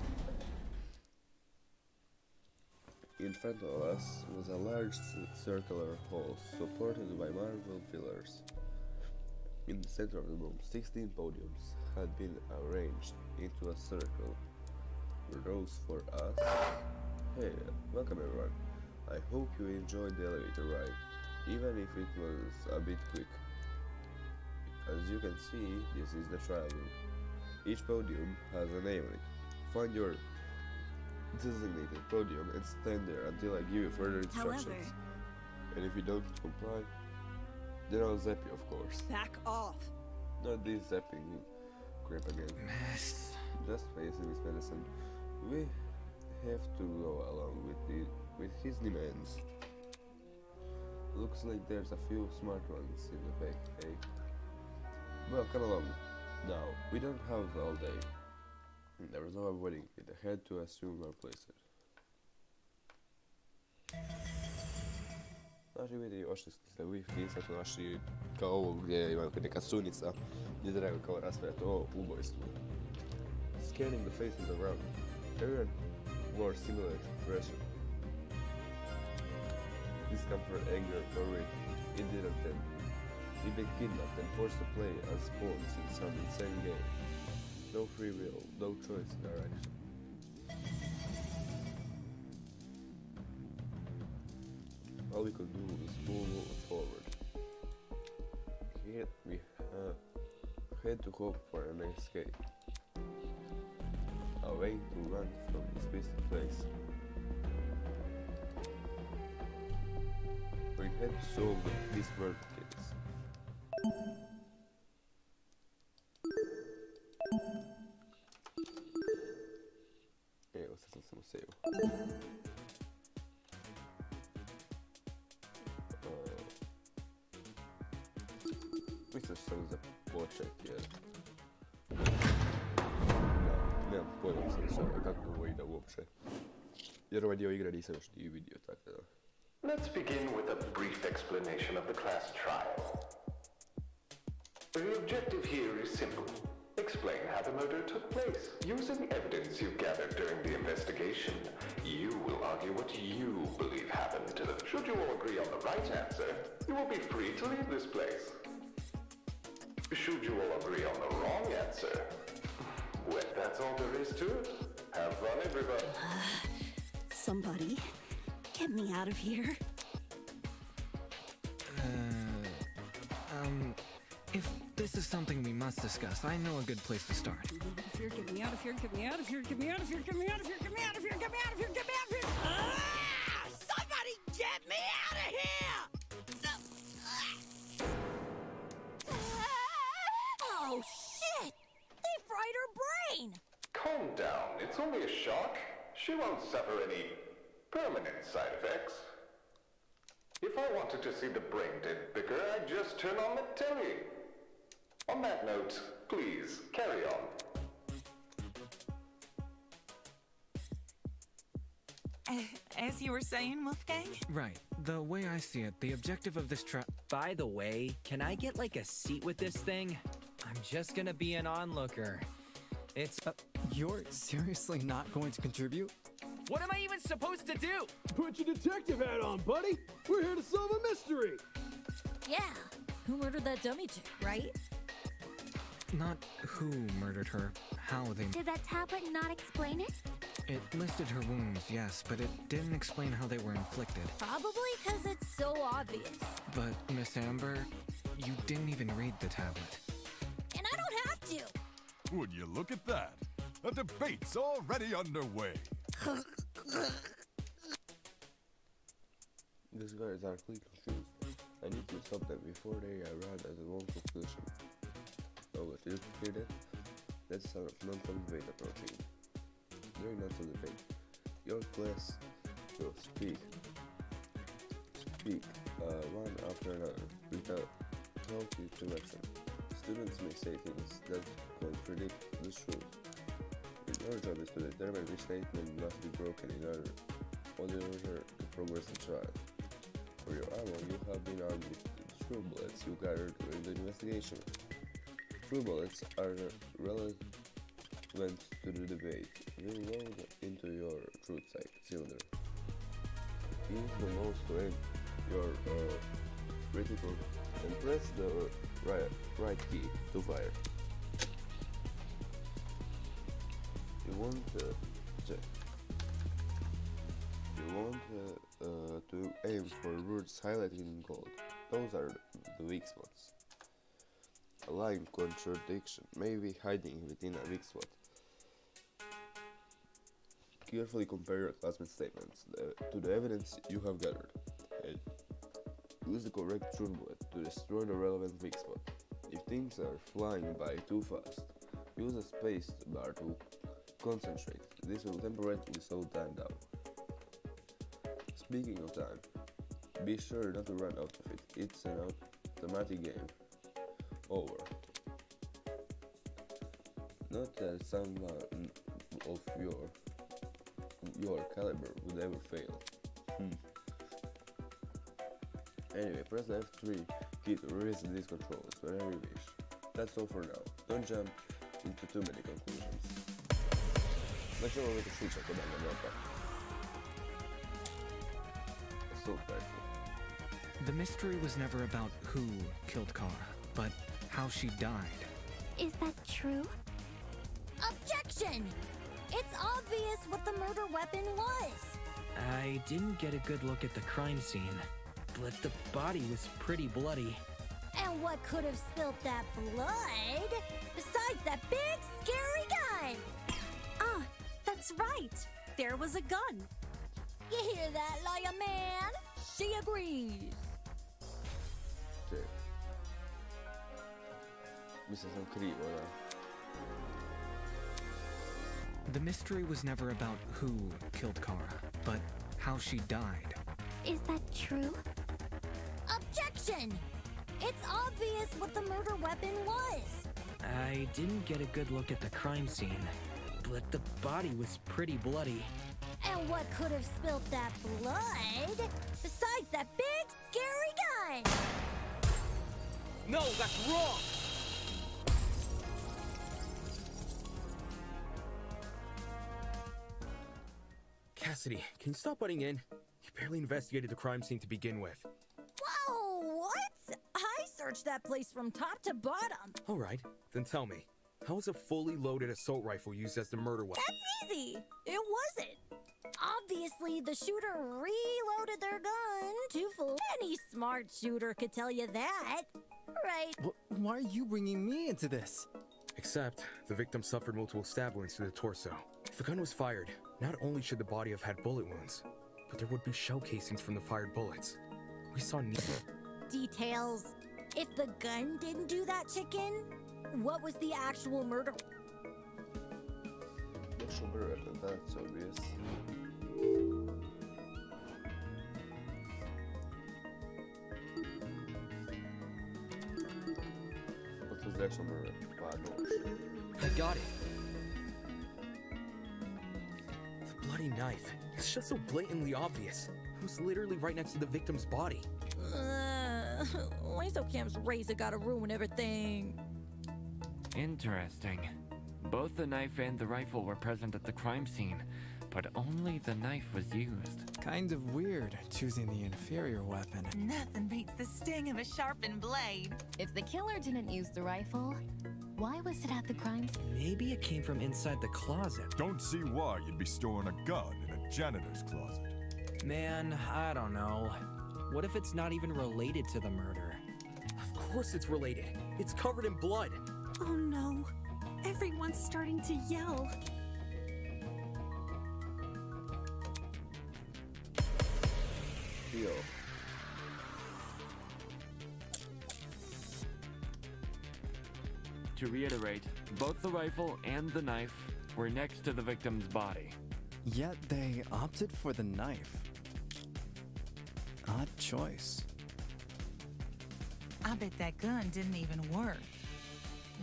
In front of us was a large circular hall supported by marble pillars. In the center of the room, 16 podiums had been arranged into a circle. Rows for us. Hey, welcome everyone. I hope you enjoyed the elevator ride, even if it was a bit quick. As you can see, this is the trial room. Each podium has a name on it. Find your designated podium and stand there until I give you further instructions. And if you don't comply, then I'll zap you, of course. Back off. Not this zapping crap again. Just face Miss Medicine. We have to go along with his demands. Looks like there's a few smart ones in the back, eh? Well, come along. Now, we don't have all day. There was no avoiding it. I had to assume our places. Znači vidi, ošli ste vi, sad su naši kao ovo gdje ima neka sunica, gdje treba kao raspravljati o ubojstvu. Scanning the faces around. Everyone wore similar expression. Discomfort, anger, worry. It didn't end. We've been kidnapped and forced to play as pawns in some insane game. No free will, no choice in our action. All we could do was move forward. Here we had to hope for an escape. A way to run from this twisted place. We had to solve this murder case. Evo, sad sam se useo. Mislim sam započeti jer... Nemam pojma kako ovo ide uopće. Jer ovaj dio igre nisam još nije vidio, tako da... Let's begin with a brief explanation of the class trial. The objective here is simple. Explain how the murder took place. Using evidence you've gathered during the investigation, you will argue what you believe happened to them. Should you all agree on the right answer, you will be free to leave this place. Should you all agree on the wrong answer, well, that's all there is to it. Have fun, everybody. Somebody, get me out of here. If this is something we must discuss, I know a good place to start. Get me out of here, get me out of here, get me out of here, get me out of here, get me out of here, get me out of here, get me out of here! Ah! Somebody get me out of here! Oh, shit! They fried her brain! Calm down. It's only a shock. She won't suffer any permanent side effects. If I wanted to see the brain dead bigger, I'd just turn on the telly. On that note, please, carry on. As you were saying, Wolfgang? Right. The way I see it, the objective of this trial... By the way, can I get like a seat with this thing? I'm just gonna be an onlooker. It's... You're seriously not going to contribute? What am I even supposed to do? Put your detective hat on, buddy! We're here to solve a mystery! Yeah, who murdered that dummy chick, right? Not who murdered her, how they... Did that tablet not explain it? It listed her wounds, yes, but it didn't explain how they were inflicted. Probably because it's so obvious. But, Miss Amber, you didn't even read the tablet. And I don't have to! Would you look at that? A debate's already underway. These guys are clearly confused. I need to stop them before they arrive at the wrong conclusion. Oh, but you hear that? That's the sound of non-stop debate approaching. During non-stop debate, your class will speak one after another without talking to action. Students may say things that contradict the truth. Your job is to determine which statement must be broken in order to progress the trial. For your ammo, you have been armed with true bullets you gathered during the investigation. True bullets are relevant to the debate. You load into your truth cylinder. Use the mouse to aim your reticle and press the right key to fire. You want to aim for words highlighted in gold. Those are the weak spots. A line contradiction may be hiding within a weak spot. Carefully compare your classmates' statements to the evidence you have gathered. And use the correct truth bullet to destroy the relevant weak spot. If things are flying by too fast, use a space bar to concentrate. This will temporarily slow time down. Speaking of time, be sure not to run out of it. It's an automatic game. Over. Not that someone of your caliber would ever fail. Anyway, press the F3 key to release these controls whenever you wish. That's all for now. Don't jump into too many conclusions. Znači ovo neka sliča kod Anganota. Super. The mystery was never about who killed Kara, but how she died. Is that true? Objection! It's obvious what the murder weapon was. I didn't get a good look at the crime scene, but the body was pretty bloody. And what could have spilled that blood besides that big scary gun? Ah, that's right. There was a gun. You hear that, lawyer man? She agrees. Okay. Mislim sam krivo, da. The mystery was never about who killed Kara, but how she died. Is that true? Objection! It's obvious what the murder weapon was. I didn't get a good look at the crime scene, but the body was pretty bloody. And what could have spilt that blood besides that big, scary gun? No, that's wrong! Cassidy, can you stop butting in? You barely investigated the crime scene to begin with. Whoa, what? I searched that place from top to bottom. All right, then tell me, how was a fully loaded assault rifle used as the murder weapon? That's easy. It wasn't. Obviously, the shooter reloaded their gun too full. Any smart shooter could tell you that, right? Why are you bringing me into this? Except, the victim suffered multiple stab wounds to the torso. If the gun was fired, not only should the body have had bullet wounds, but there would be shell casings from the fired bullets. We saw Details. If the gun didn't do that, chicken, what was the actual murder? Actual murder weapon, that's obvious. What was the actual murder weapon? I got it. The bloody knife. It's just so blatantly obvious. It was literally right next to the victim's body. Why so Cam's razor gotta ruin everything? Interesting. Both the knife and the rifle were present at the crime scene, but only the knife was used. Kind of weird, choosing the inferior weapon. Nothing beats the sting of a sharpened blade. If the killer didn't use the rifle, why was it at the crime scene? Maybe it came from inside the closet. Don't see why you'd be storing a gun in a janitor's closet. Man, I don't know. What if it's not even related to the murder? Of course it's related. It's covered in blood. Oh no. Everyone's starting to yell. Deal. To reiterate, both the rifle and the knife were next to the victim's body. Yet they opted for the knife. Odd choice. I bet that gun didn't even work.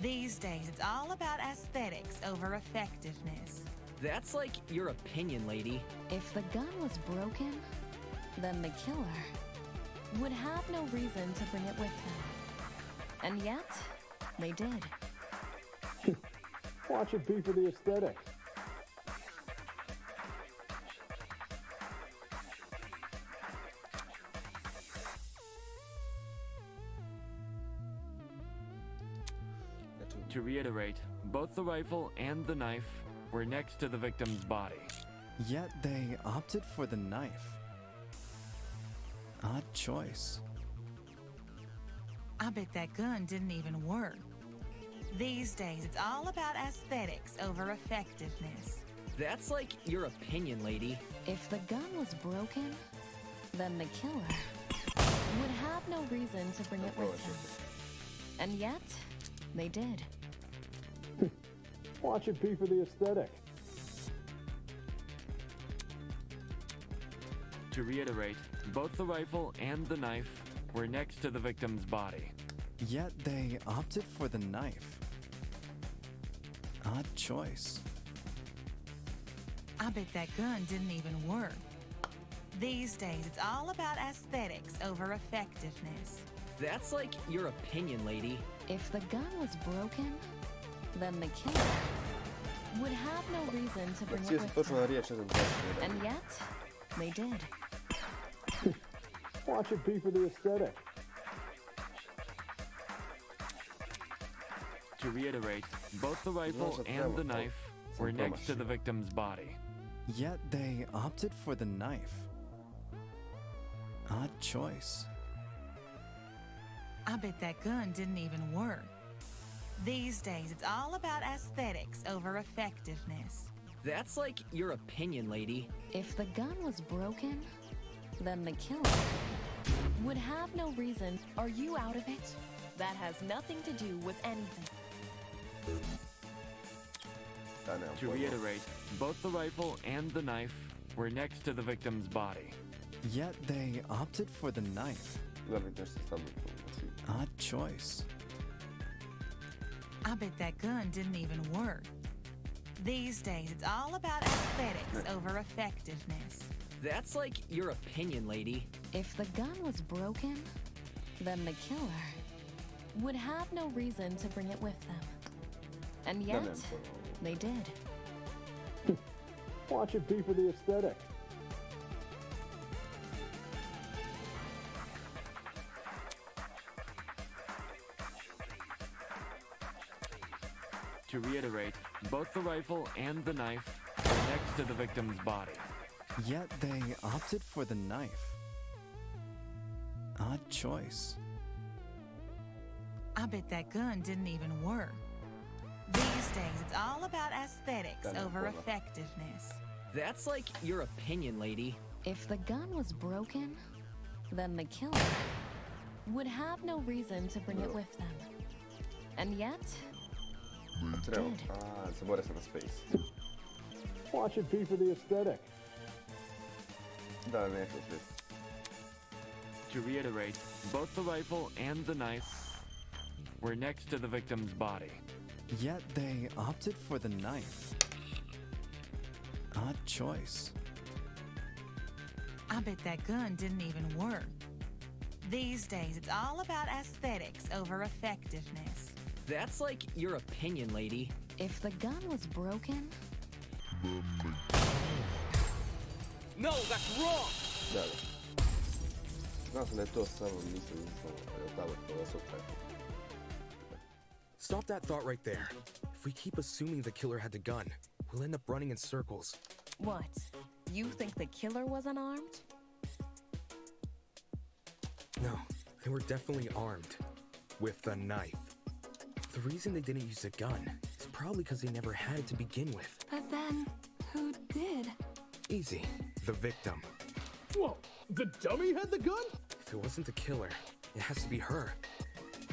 These days, it's all about aesthetics over effectiveness. That's like your opinion, lady. If the gun was broken, then the killer would have no reason to bring it with him. And yet, they did. Watch it be for the aesthetics. To reiterate, both the rifle and the knife were next to the victim's body. Yet they opted for the knife. Odd choice. I bet that gun didn't even work. These days, it's all about aesthetics over effectiveness. That's like your opinion, lady. If the gun was broken, then the killer would have no reason to bring it with him. And yet, they did. Watch it be for the aesthetic. To reiterate, both the rifle and the knife were next to the victim's body. Yet they opted for the knife. Odd choice. I bet that gun didn't even work. These days, it's all about aesthetics over effectiveness. That's like your opinion, lady. If the gun was broken, then the killer would have no reason to bring it with him. And yet, they did. Watch it be for the aesthetic. To reiterate, both the rifle and the knife were next to the victim's body. Yet they opted for the knife. Odd choice. I bet that gun didn't even work. These days, it's all about aesthetics over effectiveness. That's like your opinion, lady. If the gun was broken, then the killer would have no reason. Are you out of it? That has nothing to do with anything. To reiterate, both the rifle and the knife were next to the victim's body. Yet they opted for the knife. Uglavnom nešto stvarno znači. Odd choice. I bet that gun didn't even work. These days, it's all about aesthetics over effectiveness. That's like your opinion, lady. If the gun was broken, then the killer would have no reason to bring it with them. And yet, they did. Watch it be for the aesthetic. To reiterate, both the rifle and the knife were next to the victim's body. Yet they opted for the knife. Odd choice. I bet that gun didn't even work. These days, it's all about aesthetics over effectiveness. That's like your opinion, lady. If the gun was broken, then the killer would have no reason to bring it with them. And yet, Treba. Zaboravio sam na space. Watch it be for the aesthetic. Da, neću space. To reiterate, both the rifle and the knife were next to the victim's body. Yet they opted for the knife. Odd choice. I bet that gun didn't even work. These days, it's all about aesthetics over effectiveness. That's like your opinion, lady. if the gun was broken, No, that's wrong! Da, da. Znao sam da je to samo, mislim, tamo to osoba. Stop that thought right there. If we keep assuming the killer had the gun, we'll end up running in circles. what? You think the killer was unarmed? No, they were definitely armed. With a knife. The reason they didn't use a gun is probably because they never had it to begin with. But then, who did? Easy. The victim. Whoa, the dummy had the gun? If it wasn't the killer, it has to be her.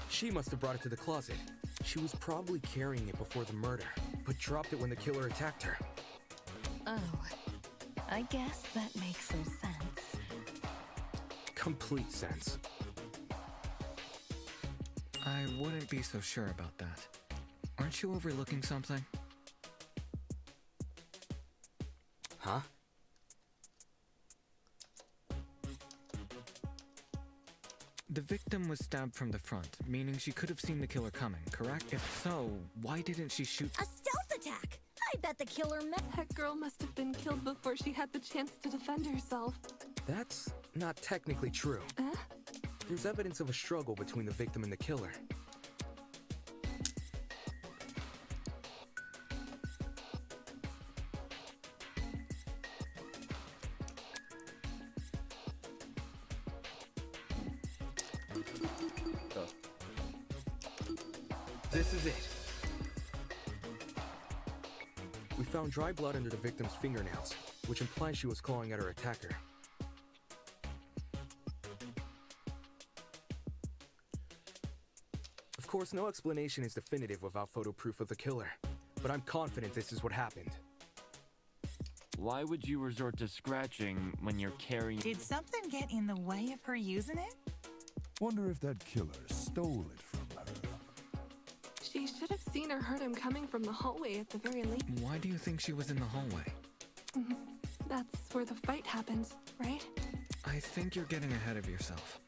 She must have brought it to the closet. She was probably carrying it before the murder, but dropped it when the killer attacked her. Oh, I guess that makes some sense. Complete sense. I wouldn't be so sure about that. Aren't you overlooking something? Huh? The victim was stabbed from the front, meaning she could have seen the killer coming, correct? If so, why didn't she shoot? A stealth attack! I bet the killer That girl must have been killed before she had the chance to defend herself. That's not technically true. There's evidence of a struggle between the victim and the killer. This is it. We found dry blood under the victim's fingernails, which implies she was clawing at her attacker. Of course, no explanation is definitive without photo proof of the killer, but I'm confident this is what happened. Why would you resort to scratching when you're carrying... Did something get in the way of her using it? Wonder if that killer stole it from her. She should have seen or heard him coming from the hallway at the very least. Why do you think she was in the hallway? That's where the fight happened, right? I think you're getting ahead of yourself.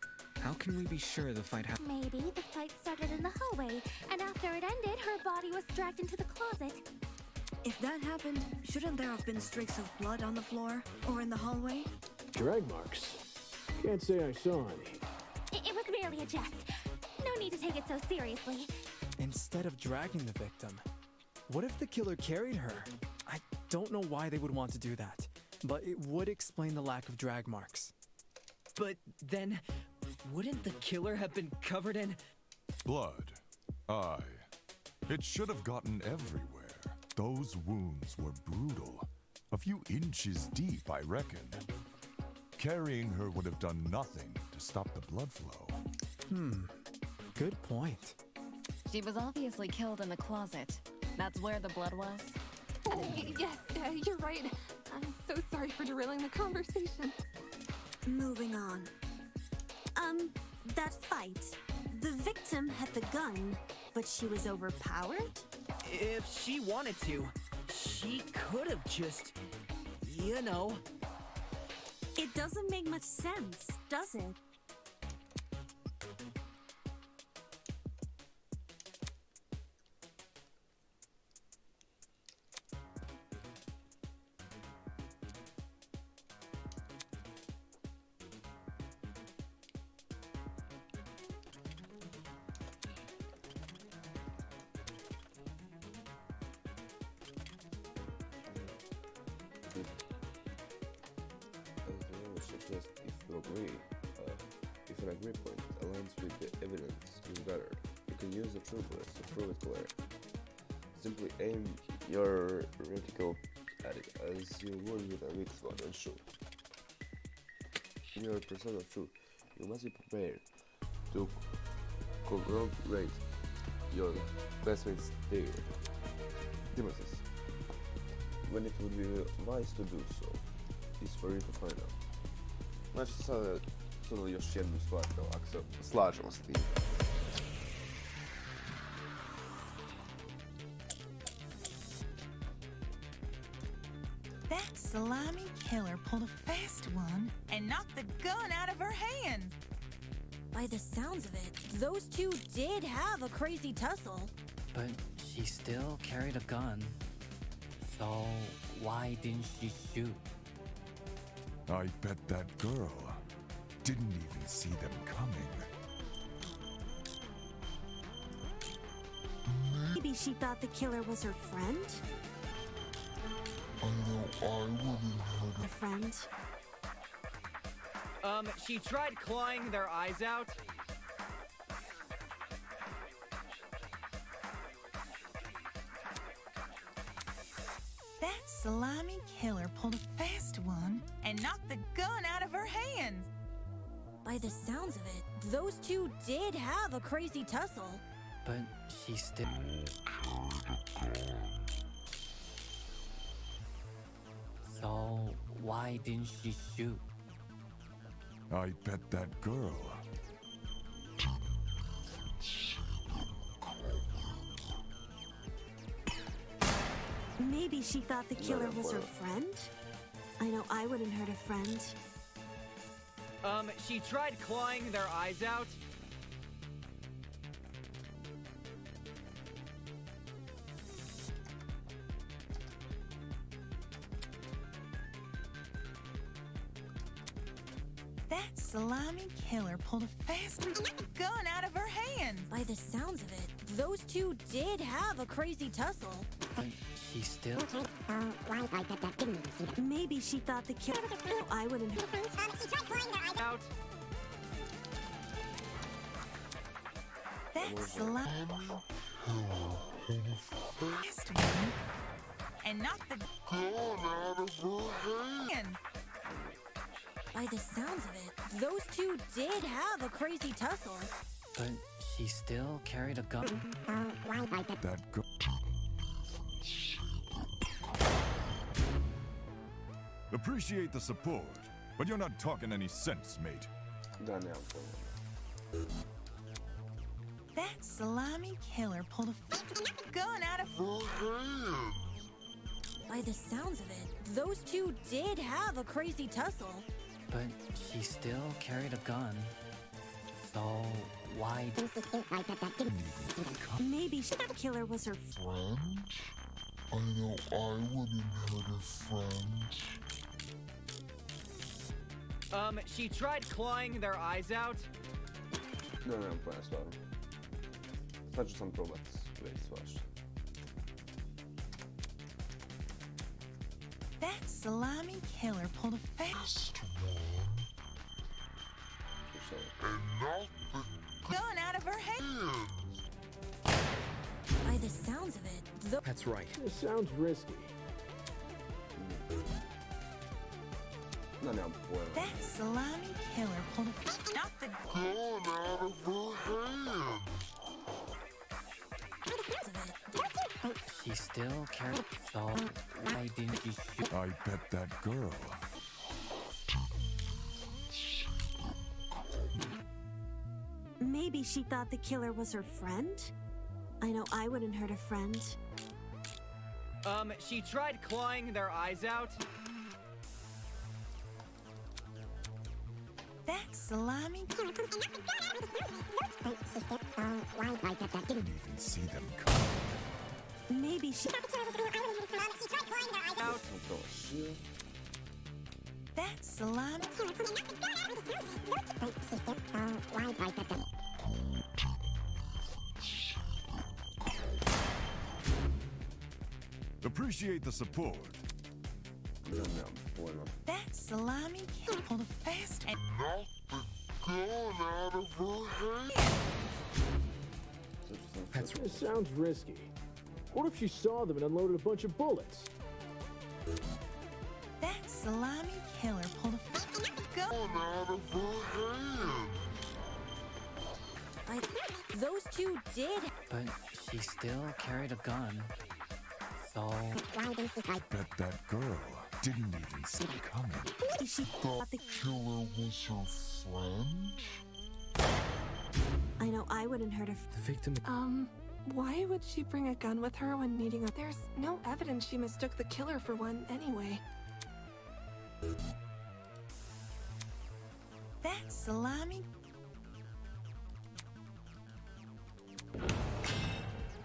How can we be sure the fight happened? Maybe the fight started in the hallway, and after it ended, her body was dragged into the closet. If that happened, shouldn't there have been streaks of blood on the floor or in the hallway? Drag marks. Can't say I saw any. It was merely a jest. No need to take it so seriously. Instead of dragging the victim, what if the killer carried her? I don't know why they would want to do that, but it would explain the lack of drag marks. But then, wouldn't the killer have been covered in... Blood. Aye. It should have gotten everywhere. Those wounds were brutal. A few inches deep, I reckon. Carrying her would have done nothing to stop the blood flow. Good point. She was obviously killed in the closet. That's where the blood was. Yes, you're right. I'm so sorry for derailing the conversation. Moving on. that fight. The victim had the gun, but she was overpowered? If she wanted to, she could have just, you know. It doesn't make much sense, does it? Suggest if you agree, if an agree point aligns with the evidence you gathered, you can use the true bullets to prove it clear. Simply aim your reticle at it as you would with a weak spot and shoot. In your pursuit of truth, you must be prepared to corroborate your classmates' devices. When it would be wise to do so, is for you to find out. Znači sada samo još jednu stvar kao ako se slažemo s tim. That slimy killer pulled a fast one and knocked the gun out of her hand. By the sounds of it, those two did have a crazy tussle. But she still carried a gun. So why didn't she shoot? I bet that girl didn't even see them coming. Maybe she thought the killer was her friend? I know I wouldn't hurt A friend? She tried clawing their eyes out. That slimy killer pulled a fast one and knocked the gun out of her hand. By the sounds of it, those two did have a crazy tussle. But she still... So why didn't she shoot? I bet that girl. Maybe she thought the killer was her friend? I know I wouldn't hurt a friend. She tried clawing their eyes out. That slimy killer pulled a fast gun out of her hand. By the sounds of it, those two did have a crazy tussle. But she still... Maybe she thought the killer... I wouldn't hurt... out. That slimy fast one and knocked the gun out of her hand. By the sounds of it, those two did have a crazy tussle. But she still carried a gun. That girl. Appreciate the support, but you're not talking any sense, mate. That slimy killer pulled a gun out of her hand. By the sounds of it, those two did have a crazy tussle. But she still carried a gun. So why... Maybe the killer was her friend? I know I wouldn't hurt a friend. She tried clawing their eyes out. No, twoja stvar. Sad ću sam probat već svašta. That slimy killer pulled a fast And knocked the gun out of her hand. By the sounds of it, That's right. This sounds risky. No, nemam pojma. That slimy killer pulled a knocked the gun out of her hand. But she still carried... So why didn't she shoot? I bet that girl. Maybe she thought the killer was her friend? I know I wouldn't hurt a friend. She tried clawing their eyes out. That slimy. Didn't even see them coming. Maybe she. Out. That slimy. Appreciate the support. That slimy kid pulled a fast and out of her hand. That's sounds risky. What if she saw them and unloaded a bunch of bullets? that slimy killer pulled a gun out of her hand. Those two did. But she still carried a gun. So Bet that girl didn't even see it coming. She thought the killer was her friend? I know I wouldn't hurt a. The victim. Why would she bring a gun with her when meeting a... There's no evidence she mistook the killer for one anyway. that slimy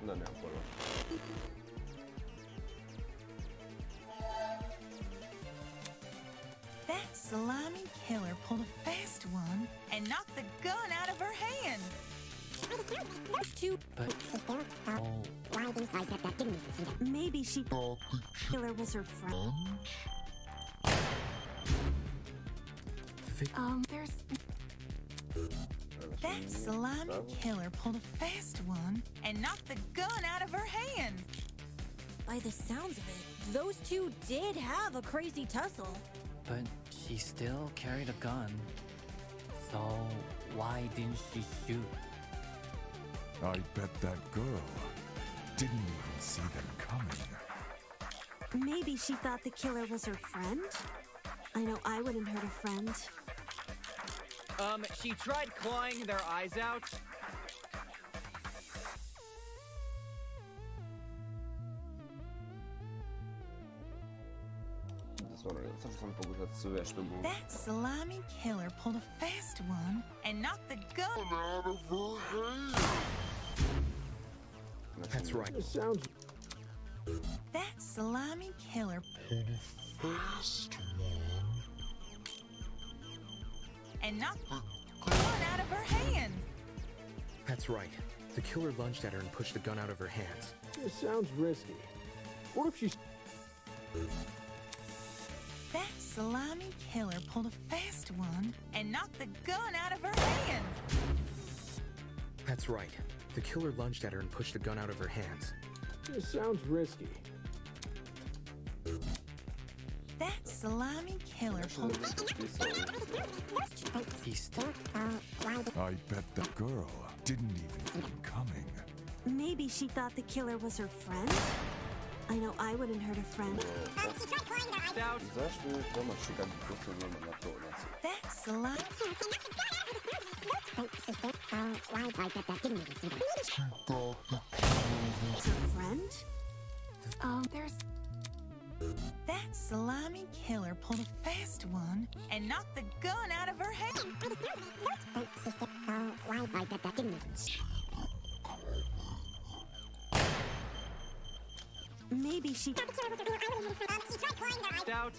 Non è un po'. that slimy killer pulled a fast one and knocked the gun out of her hand. Two. But Maybe she thought the killer was her friend. There's... That slimy killer pulled a fast one and knocked the gun out of her hand. By the sounds of it, those two did have a crazy tussle. but she still carried a gun. So why didn't she shoot? I bet that girl didn't even see them coming. Maybe she thought the killer was her friend? I know I wouldn't hurt a friend. She tried clawing their eyes out. That slimy killer pulled a fast one and knocked the gun out of her hand. That's right. It sounds That slimy killer fast and knocked the gun out of her hand. That's right. The killer lunged at her and pushed the gun out of her hands. It sounds risky. What if she... That slimy killer pulled a fast one and knocked the gun out of her hand. That's right. The killer lunged at her and pushed the gun out of her hands. It sounds risky. That slimy killer pulled I bet that girl didn't even see them coming. Maybe she thought the killer was her friend? I know I wouldn't hurt a friend. Zašto je domaći kad bi posljedno na to nas? that slimy Her friend? There's... that slimy killer pulled a fast one and knocked the gun out of her hand. Maybe she... Out.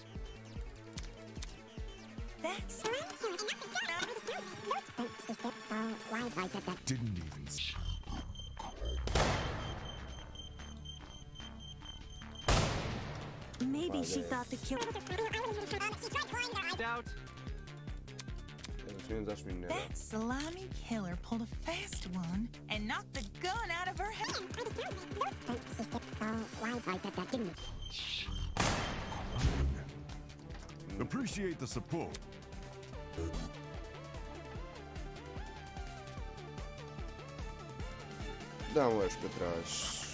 That's Didn't even see. Maybe she thought the killer... Out. that slimy killer pulled a fast one and knocked the gun out of her hand. Appreciate the support. Da, možeš potražiš.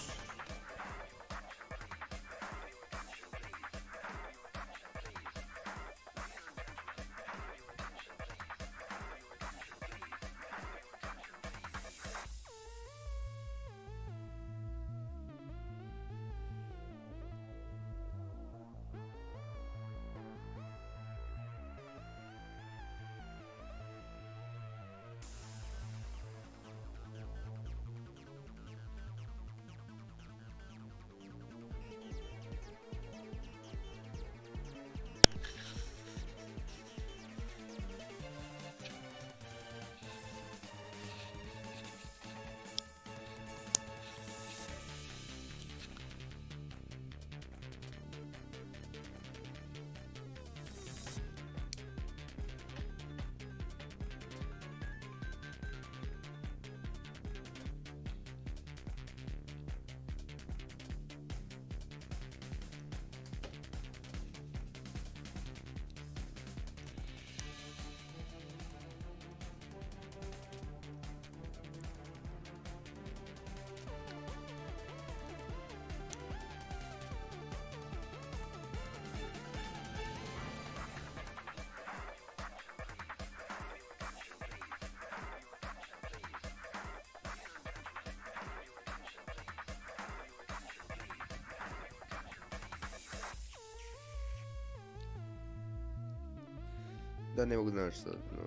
Da, ne mogu naći sad, no.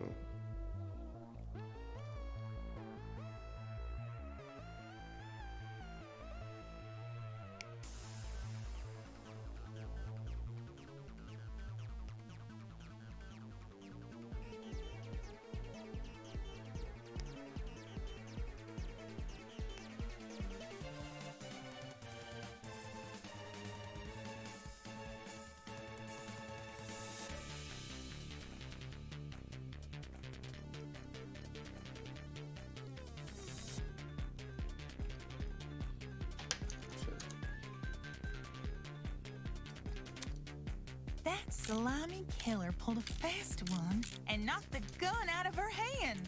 That slimy killer pulled a fast one and knocked the gun out of her hand.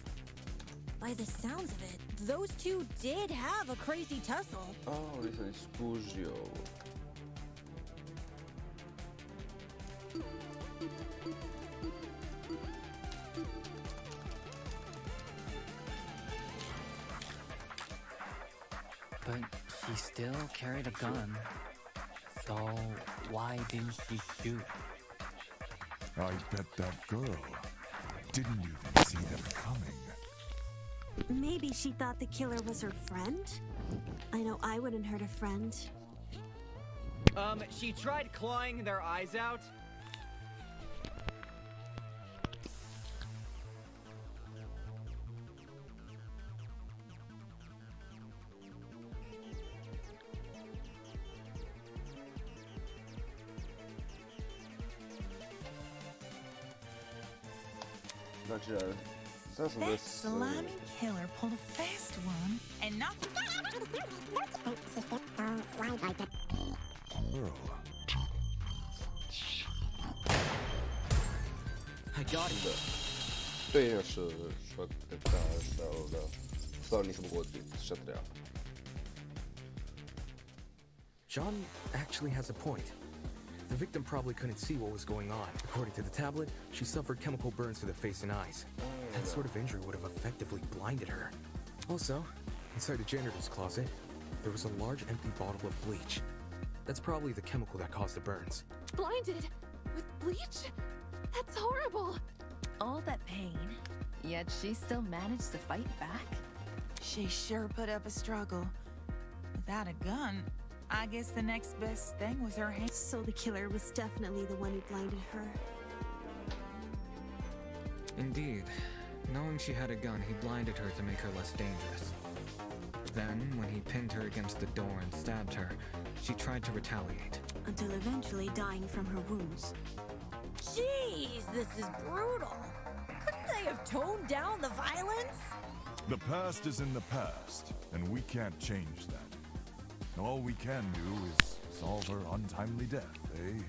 By the sounds of it, those two did have a crazy tussle. Oh, nisam iskužio ovo. But she still carried a gun. So why didn't she shoot? I bet that girl didn't even see them coming. Maybe she thought the killer was her friend? I know I wouldn't hurt a friend. She tried clawing their eyes out. Znači, znao sam da That slimy killer pulled a fast one and knocked. I got it. To je još što te kažeš, ali da. Stvarno nisam mogu odbiti šta treba. John actually has a point. The victim probably couldn't see what was going on. According to the tablet, she suffered chemical burns to the face and eyes. That sort of injury would have effectively blinded her. Also, inside the janitor's closet, there was a large empty bottle of bleach. That's probably the chemical that caused the burns. Blinded? With bleach? That's horrible. All that pain, yet she still managed to fight back? She sure put up a struggle. Without a gun, I guess the next best thing was her hand. So the killer was definitely the one who blinded her. Indeed. Knowing she had a gun, he blinded her to make her less dangerous. Then, when he pinned her against the door and stabbed her, she tried to retaliate. Until eventually dying from her wounds. Jeez, this is brutal. Couldn't they have toned down the violence? The past is in the past, and we can't change that. All we can do is solve her untimely death, eh?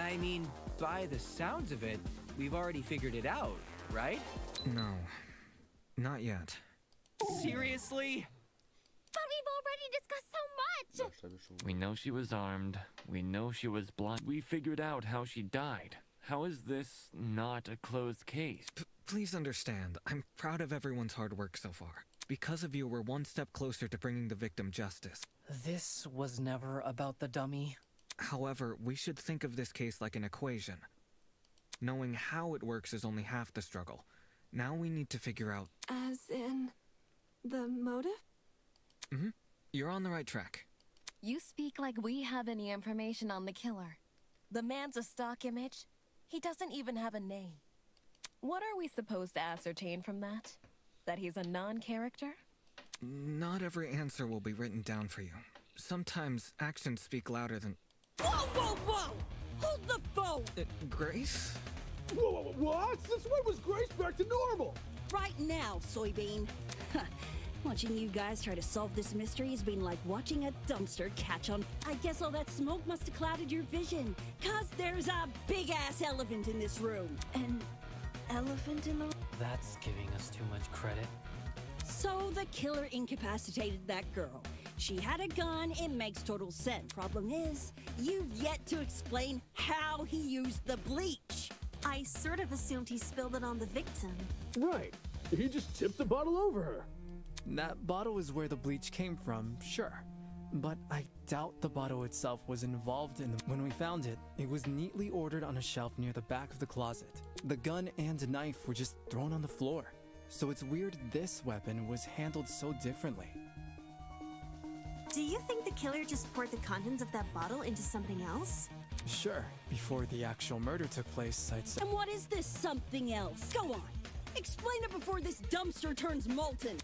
I mean, by the sounds of it, we've already figured it out, right? No. Not yet. Seriously? But we've already discussed so much! We know she was armed. We know she was blind. We figured out how she died. How is this not a closed case? Please understand, I'm proud of everyone's hard work so far. Because of you, we're one step closer to bringing the victim justice. This was never about the dummy. However, we should think of this case like an equation. Knowing how it works is only half the struggle. Now we need to figure out... As in... the motive? Mm-hmm. You're on the right track. You speak like we have any information on the killer. The man's a stock image. He doesn't even have a name. What are we supposed to ascertain from that? That he's a non-character? Not every answer will be written down for you. Sometimes actions speak louder than... Whoa, whoa, whoa! Hold the phone! Grace? Whoa, what? Since when was Grace back to normal? Right now, Soybean. Watching you guys try to solve this mystery has been like watching a dumpster catch on. I guess all that smoke must have clouded your vision. 'Cause there's a big-ass elephant in this room. An elephant in the... That's giving us too much credit. So the killer incapacitated that girl. She had a gun, it makes total sense. Problem is, you've yet to explain how he used the bleach. I sort of assumed he spilled it on the victim. Right. He just tipped the bottle over her. That bottle is where the bleach came from, sure. But I doubt the bottle itself was involved in the... When we found it, it was neatly ordered on a shelf near the back of the closet. The gun and knife were just thrown on the floor. So it's weird this weapon was handled so differently. Do you think the killer just poured the contents of that bottle into something else? Sure, before the actual murder took place, I'd say. And what is this something else? Go on. Explain it before this dumpster turns molten.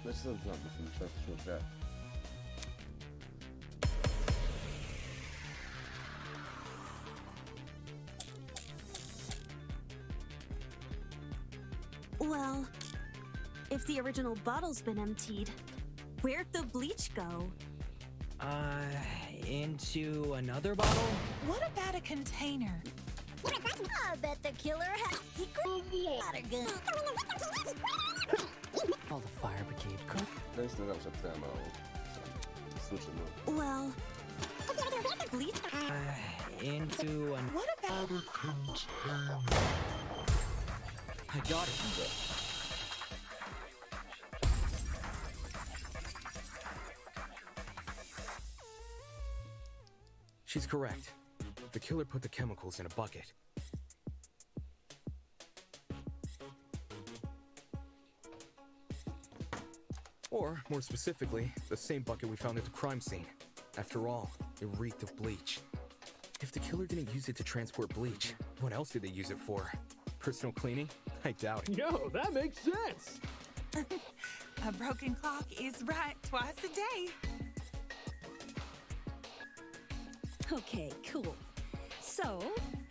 Let's not jump from chest to chest. Well, if the original bottle's been emptied, where'd the bleach go? Into another bottle? What about a container? I bet the killer has secret water gun. Call the fire brigade. Cook. Nice to know that случайно. Well, bleach. Into an. What about a container? I got it. She's correct. The killer put the chemicals in a bucket. Or, more specifically, the same bucket we found at the crime scene. After all, it reeked of bleach. If the killer didn't use it to transport bleach, what else did they use it for? Personal cleaning? I doubt it. Yo, that makes sense! a broken clock is right twice a day? Okay, cool. So,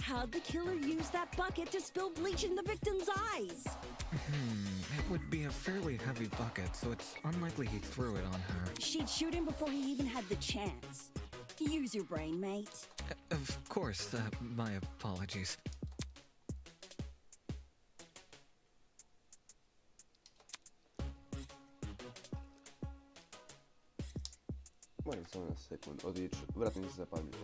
how'd the killer use that bucket to spill bleach in the victim's eyes? It would be a fairly heavy bucket, so it's unlikely he threw it on her. She'd shoot him before he even had the chance. Use your brain, mate. Of course, my apologies. Moram samo na sekund otići, vratim se za pamet.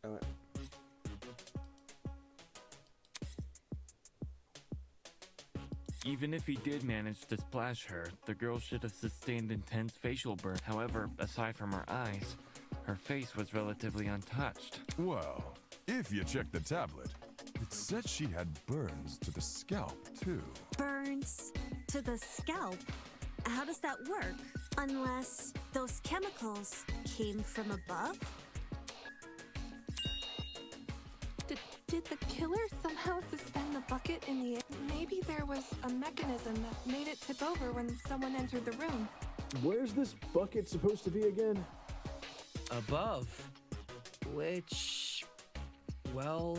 Evo. Even if he did manage to splash her, the girl should have sustained intense facial burn. However, aside from her eyes, her face was relatively untouched. Well, if you check the tablet, it said she had burns to the scalp, too. Burns to the scalp? How does that work? Unless those chemicals came from above? Did the killer somehow suspend the bucket in the air? Maybe there was a mechanism that made it tip over when someone entered the room. Where's this bucket supposed to be again? Above. Which, well,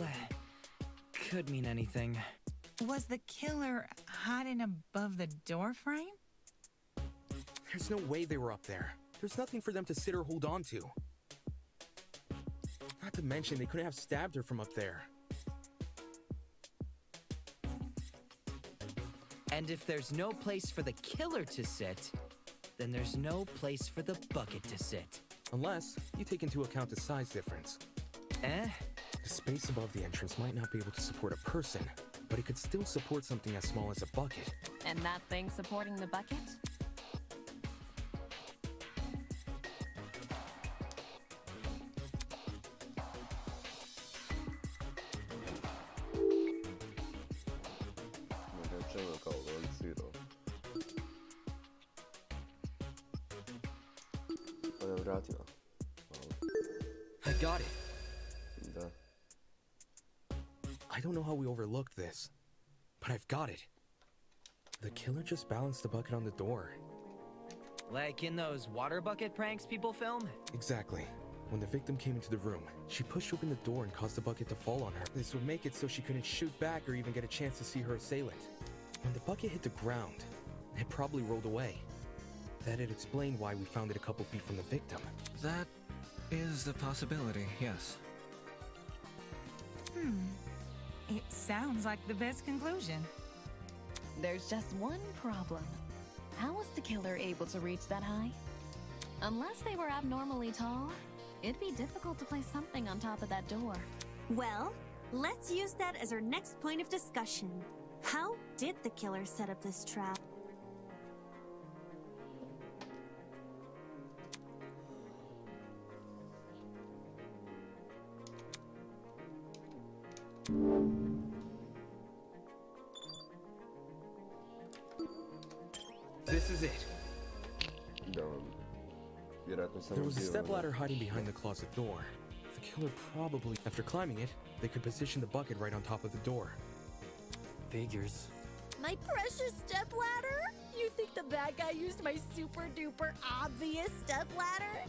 could mean anything. Was the killer hiding above the door frame? There's no way they were up there. There's nothing for them to sit or hold on to. Not to mention, they couldn't have stabbed her from up there. And if there's no place for the killer to sit, then there's no place for the bucket to sit. Unless you take into account the size difference. Eh? The space above the entrance might not be able to support a person, but it could still support something as small as a bucket. And that thing supporting the bucket? I got it. Da. I don't know how we overlooked this, but I've got it. The killer just balanced the bucket on the door. Like in those water bucket pranks people film? Exactly. When the victim came into the room, she pushed open the door and caused the bucket to fall on her. This would make it so she couldn't shoot back or even get a chance to see her assailant. When the bucket hit the ground, it probably rolled away. That'd explain why we found it a couple feet from the victim. That is a possibility, yes. It sounds like the best conclusion. There's just one problem. How was the killer able to reach that high? Unless they were abnormally tall, it'd be difficult to place something on top of that door. Well, let's use that as our next point of discussion. How did the killer set up this trap? This is it. Vjerojatno samo There was a bio, stepladder hiding behind the closet door. The killer probably, after climbing it, they could position the bucket right on top of the door. Figures. My precious stepladder? You think the bad guy used my super duper obvious stepladder?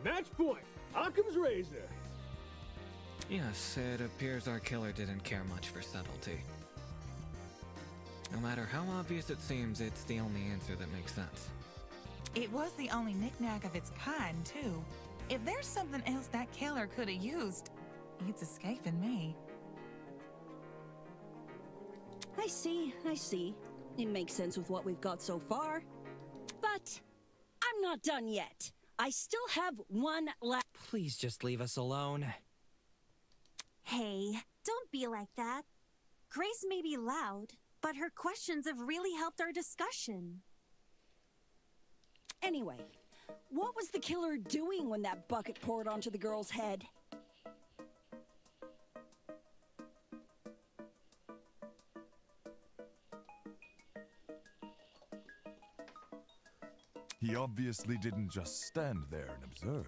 Match point! Occam's razor! Yes, it appears our killer didn't care much for subtlety. No matter how obvious it seems, it's the only answer that makes sense. It was the only knickknack of its kind, too. If there's something else that killer could have used, it's escaping me. I see. It makes sense with what we've got so far. But I'm not done yet. I still have one last. Please just leave us alone. Hey, don't be like that. Grace may be loud, but her questions have really helped our discussion. Anyway, what was the killer doing when that bucket poured onto the girl's head? He obviously didn't just stand there and observe.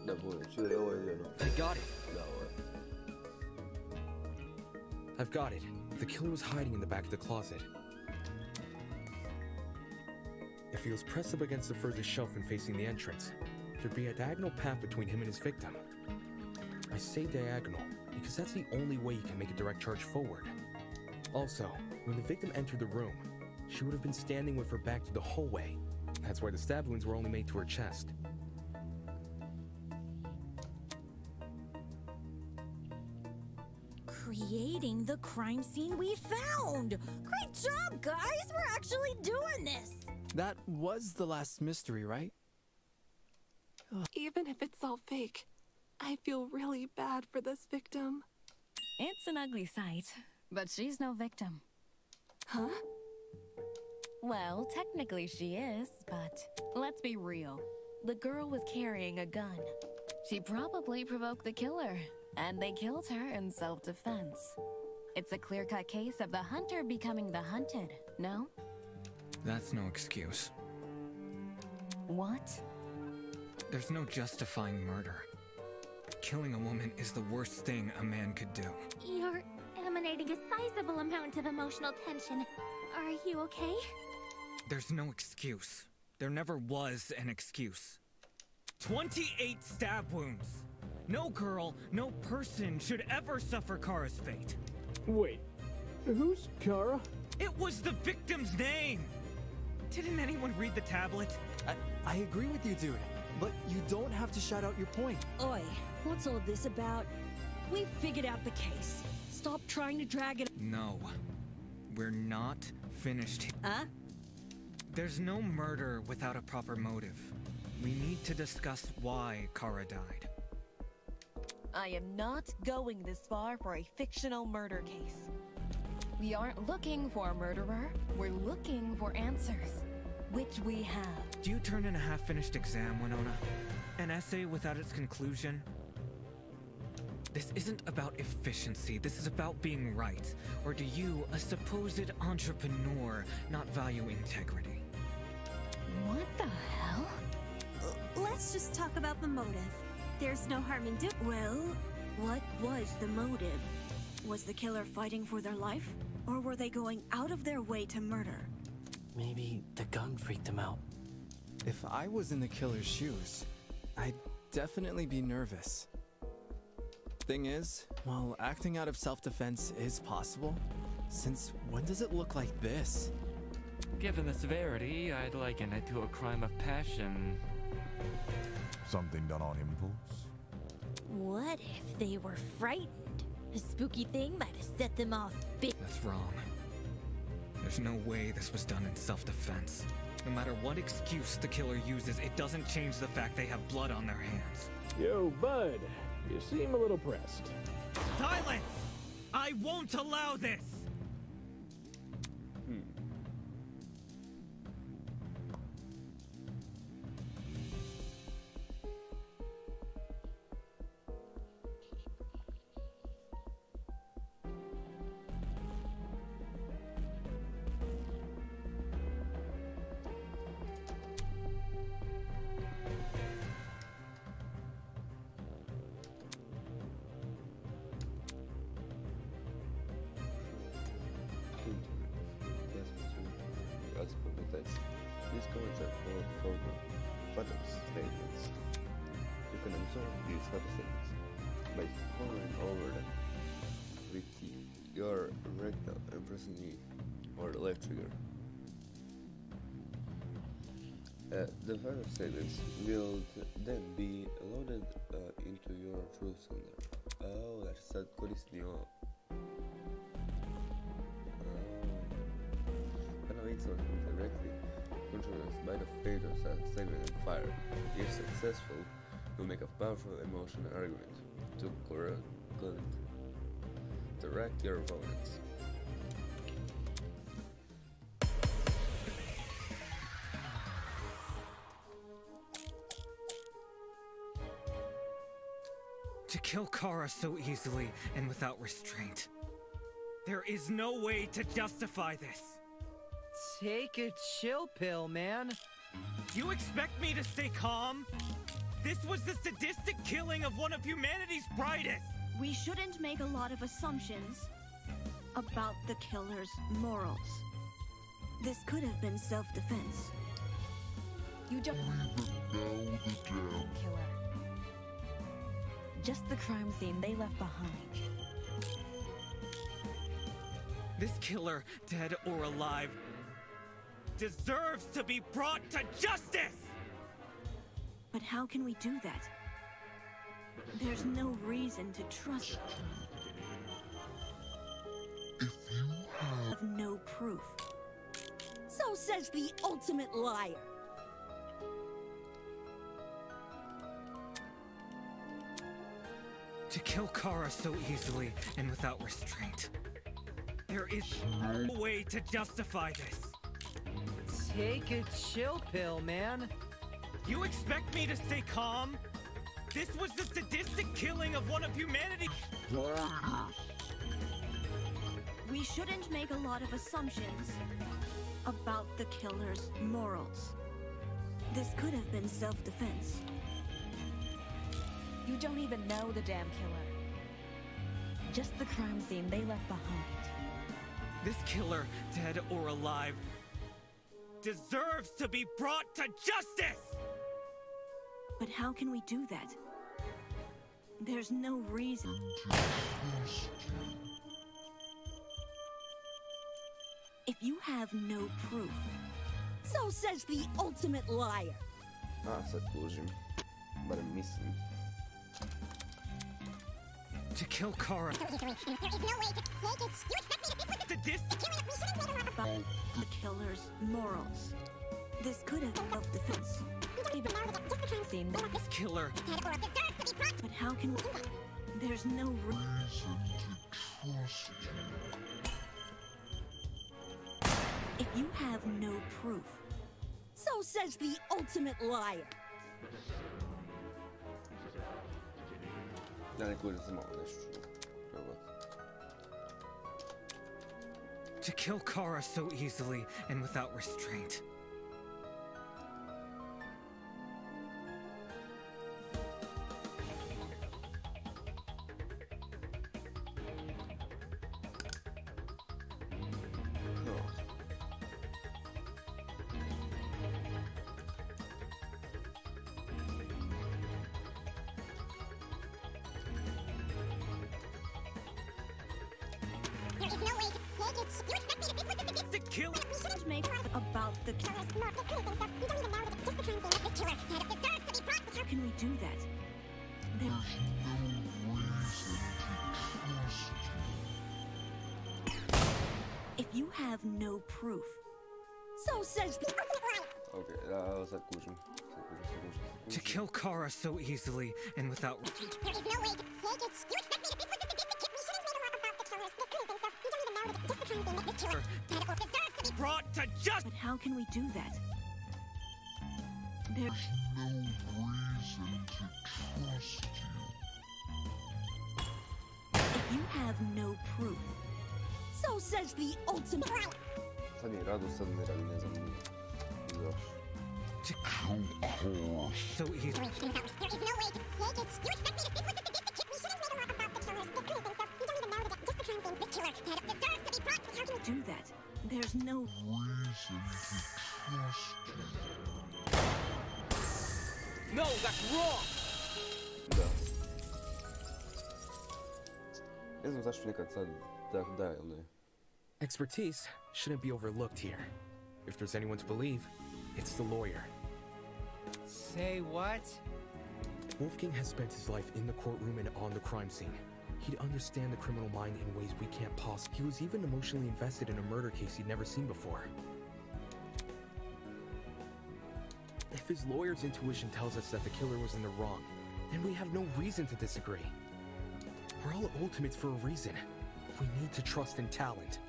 Da bude, čuje ovo jedino. I got it. Da, ovo je. I've got it. The killer was hiding in the back of the closet. If he was pressed up against the furthest shelf and facing the entrance, there'd be a diagonal path between him and his victim. I say diagonal because that's the only way you can make a direct charge forward. Also, when the victim entered the room, she would have been standing with her back to the hallway. That's why the stab wounds were only made to her chest. Creating the crime scene we found! Great job, guys! We're actually doing this! That was the last mystery, right? Even if it's all fake, I feel really bad for this victim. It's an ugly sight, but she's no victim. Huh? Well, technically she is, but let's be real. The girl was carrying a gun. She probably provoked the killer, and they killed her in self-defense. It's a clear-cut case of the hunter becoming the hunted, no? That's no excuse. What? There's no justifying murder. Killing a woman is the worst thing a man could do. You're emanating a sizable amount of emotional tension. Are you okay? There's no excuse. There never was an excuse. 28 stab wounds! No girl, no person should ever suffer Kara's fate. Wait, who's Kara? It was the victim's name! Didn't anyone read the tablet? I agree with you, dude. But you don't have to shout out your point. Oi, what's all this about? We've figured out the case. Stop trying to drag it. No. We're not finished. Huh? There's no murder without a proper motive. We need to discuss why Kara died. I am not going this far for a fictional murder case. We aren't looking for a murderer. We're looking for answers, which we have. Do you turn in a half-finished exam, Winona? An essay without its conclusion? This isn't about efficiency, this is about being right. Or do you, a supposed entrepreneur, not value integrity? What the hell? Let's just talk about the motive. There's no harm in doing. Well, what was the motive? Was the killer fighting for their life? Or were they going out of their way to murder? Maybe the gun freaked him out. If I was in the killer's shoes, I'd definitely be nervous. Thing is, while acting out of self-defense is possible, since when does it look like this? Given the severity, I'd liken it to a crime of passion. Something done on impulse? What if they were frightened? A spooky thing might have set them off big. That's wrong. There's no way this was done in self-defense. No matter what excuse the killer uses, it doesn't change the fact they have blood on their hands. Yo, bud. You seem a little pressed. Silence! I won't allow this! These comments are full of photo statements. You can absorb these photo statements by hovering over them with your rectal and pressing E or the left trigger. The photo statements will then be loaded into your truth sender. Oh, that's that corrisivo. Instantly directly controlled by the fate of that segment and fire. If successful, you'll make a powerful emotional argument to direct your opponents. To kill Kara so easily and without restraint. There is no way to justify this. Take a chill pill, man. You expect me to stay calm? This was the sadistic killing of one of humanity's brightest! We shouldn't make a lot of assumptions about the killer's morals. This could have been self-defense. You don't killer. Just the crime scene they left behind. This killer, dead or alive, deserves to be brought to justice! But how can we do that? There's no reason to trust. If you Have no proof. So says the ultimate liar. To kill Kara so easily and without restraint. There is no way to justify this. Take a chill pill, man. You expect me to stay calm? This was the sadistic killing of one of humanity. We shouldn't make a lot of assumptions about the killer's morals. This could have been self-defense. You don't even know the damn killer. Just the crime scene they left behind. This killer, dead or alive, deserves to be brought to justice! But how can we do that? There's no reason. If you have no proof. So says the ultimate liar. Sad kužim. Barem mislim. To kill Kara. There is no way to take it. You expect me to this? About the killer's morals. This could have been self-defense. Even seen this killer. But how can we? There's no reason to trust you. If you have no proof. So says the ultimate liar. Ja ne kužim se malo nešto čuo. To kill Kara so easily and without restraint. There is no way to take it. You expect me to kill? We shouldn't make about the killer's morals. You don't even know just the kind of thing that this killer deserves to be brought. How can we do that? There's no reason to trust you. If you have no proof. So says the ultimate liar. Okay, sad kužim. To kill Kara so easily and without. There is no way to take it. You expect me to we shouldn't make a lot about the killers. This kind of thing, so you don't even know just the kind of thing that this killer deserves to be brought to justice. But how can we do that? There's no reason to trust you. If you have no proof. So says the ultimate liar. Sad je rado, sad ne radi, ne znam nije. Zaš. To kill Kara so easily. There is no way to take it. You expect me to we shouldn't make a lot about the killers. This kind of thing, so you don't even know just the kind of thing this killer deserves to be brought. How can we do that? There's no reason to trust you. No, that's wrong! Da. Ne znam zašto nekad sad da ili ne. Expertise shouldn't be overlooked here. If there's anyone to believe, it's the lawyer. Say what? Wolfgang has spent his life in the courtroom and on the crime scene. He'd understand the criminal mind in ways we can't possibly. He was even emotionally invested in a murder case he'd never seen before. If his lawyer's intuition tells us that the killer was in the wrong, then we have no reason to disagree. We're all ultimates for a reason. We need to trust in talent.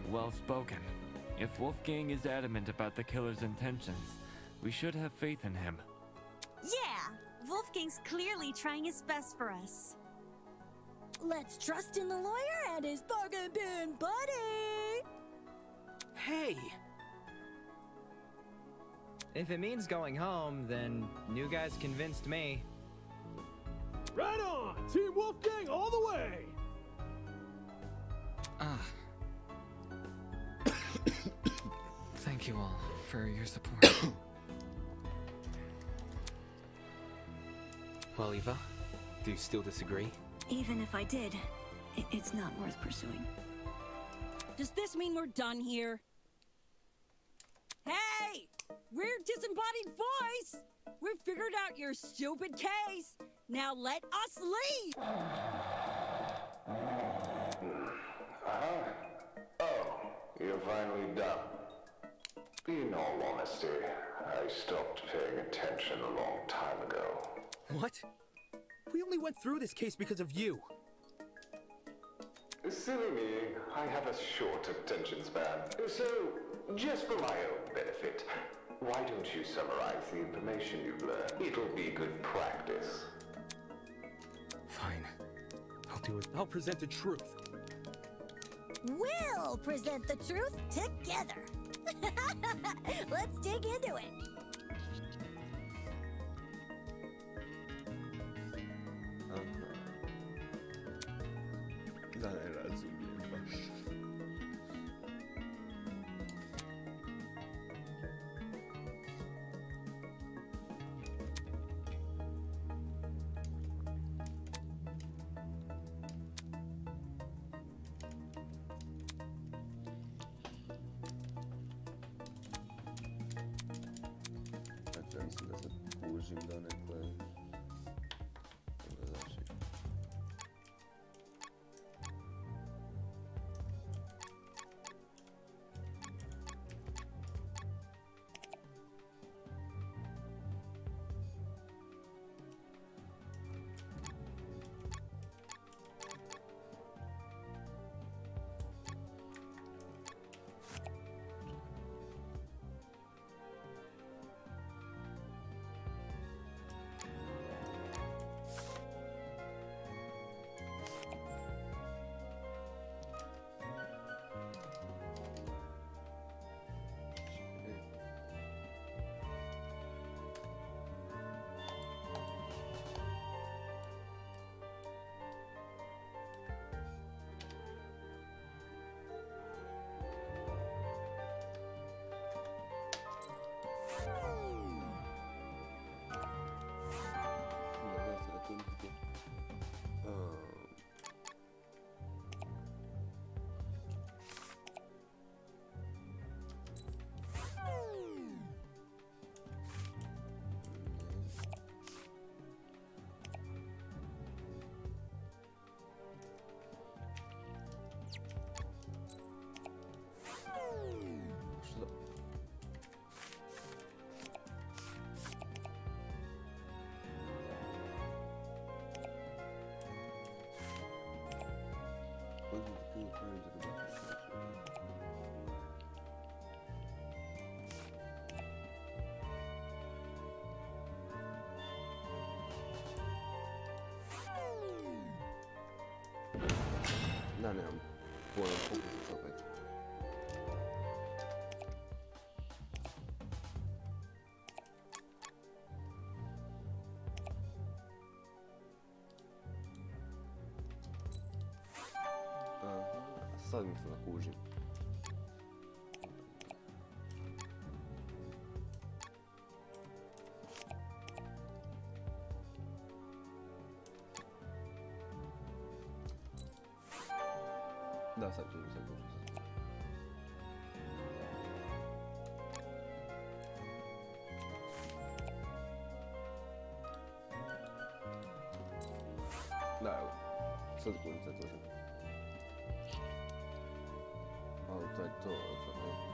Well spoken. If Wolfgang is adamant about the killer's intentions, we should have faith in him. Yeah! Wolfgang's clearly trying his best for us. Let's trust in the lawyer and his bargain bin buddy! Hey! If it means going home, then new guys convinced me. Right on! Team Wolfgang all the way! Thank you all for your support. Well, Eva, do you still disagree? Even if I did, it's not worth pursuing. Does this mean we're done here? We're disembodied voice! We figured out your stupid case! Now let us leave! Oh, you're finally done. In all honesty, I stopped paying attention a long time ago. What? We only went through this case because of you. Silly me, I have a short attention span. So, just for my own benefit, why don't you summarize the information you've learned? It'll be good practice. Fine. I'll do it. I'll present the truth. We'll present the truth together. Let's dig into it. Da, ne razumijem baš. Znači, ja mislim da se kužim donekle. Znači, da, nemam pojma, pokušat ću opet. Aha, sad mislim da kužim. Da, sad kužim, sad kužim. Da, evo. Sad kužim, sad kužim. Ali to je to, otvorno.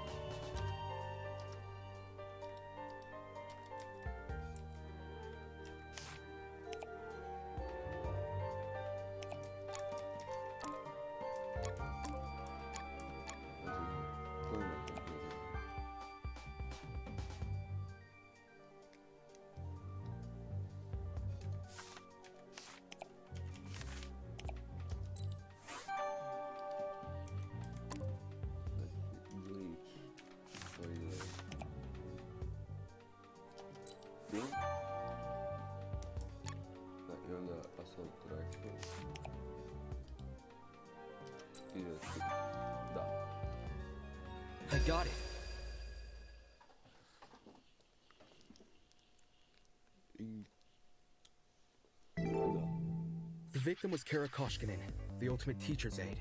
I onda assault rifle. Da. I got it. The victim was Kara Koshkinen, the ultimate teacher's aide.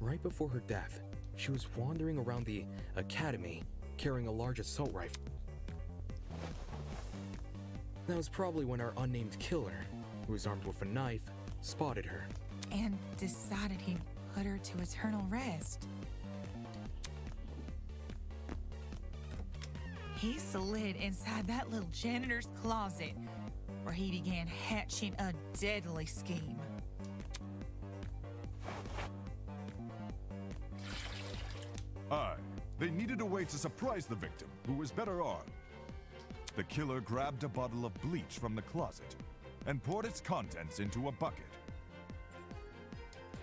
Right before her death, she was wandering around the academy carrying a large assault rifle. That was probably when our unnamed killer, who was armed with a knife, spotted her. And decided he'd put her to eternal rest. He slid inside that little janitor's closet, where he began hatching a deadly scheme. They needed a way to surprise the victim, who was better armed. The killer grabbed a bottle of bleach from the closet and poured its contents into a bucket.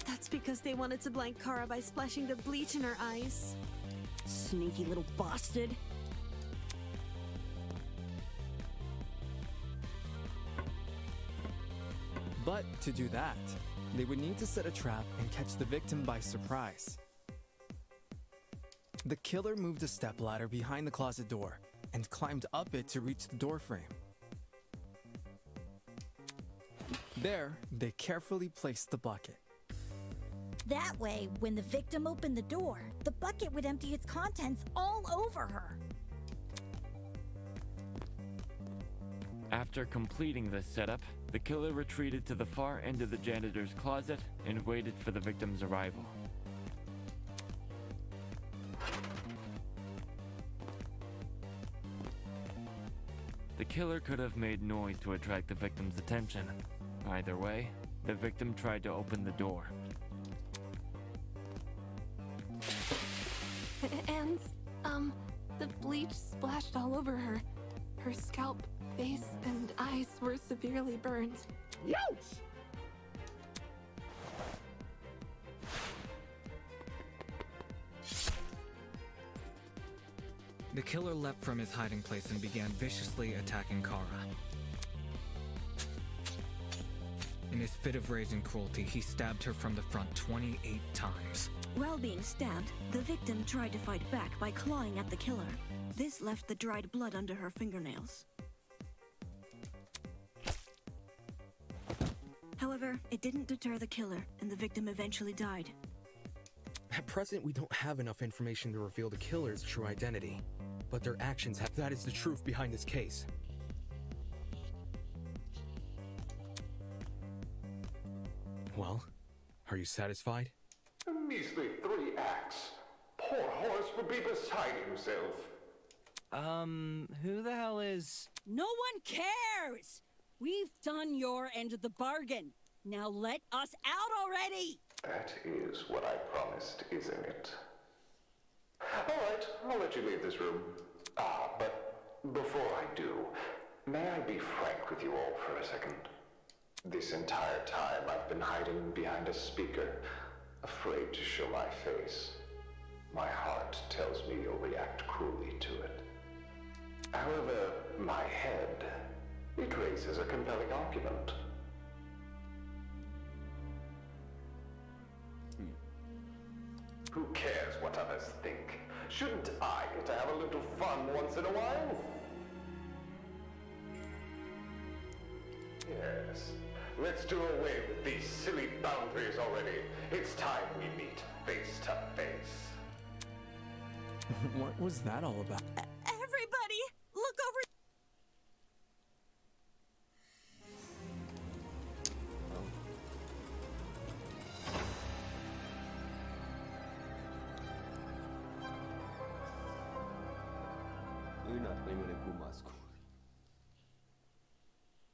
That's because they wanted to blind Kara by splashing the bleach in her eyes. Sneaky little bastard. But to do that, they would need to set a trap and catch the victim by surprise. The killer moved a stepladder behind the closet door and climbed up it to reach the doorframe. There, they carefully placed the bucket. That way, when the victim opened the door, the bucket would empty its contents all over her. After completing this setup, the killer retreated to the far end of the janitor's closet and waited for the victim's arrival. The killer could have made noise to attract the victim's attention. Either way, the victim tried to open the door. And, the bleach splashed all over her. Her scalp, face, and eyes were severely burned. Youch! The killer leapt from his hiding place and began viciously attacking Kara. In his fit of rage and cruelty, he stabbed her from the front 28 times. While being stabbed, the victim tried to fight back by clawing at the killer. This left the dried blood under her fingernails. However, it didn't deter the killer, and the victim eventually died. At present, we don't have enough information to reveal the killer's true identity, but their actions have. That is the truth behind this case. Well, are you satisfied? A measly 3 acts. Poor Horace would be beside himself. Who the hell is... No one cares! We've done your end of the bargain. Now let us out already! That is what I promised, isn't it? All right, I'll let you leave this room. But before I do, may I be frank with you all for a second? This entire time I've been hiding behind a speaker, afraid to show my face. My heart tells me you'll react cruelly to it. However, my head, it raises a compelling argument. Who cares what others think? Shouldn't I get to have a little fun once in a while? Yes. Let's do away with these silly boundaries already. It's time we meet face to face. What was that all about? Everybody, look over...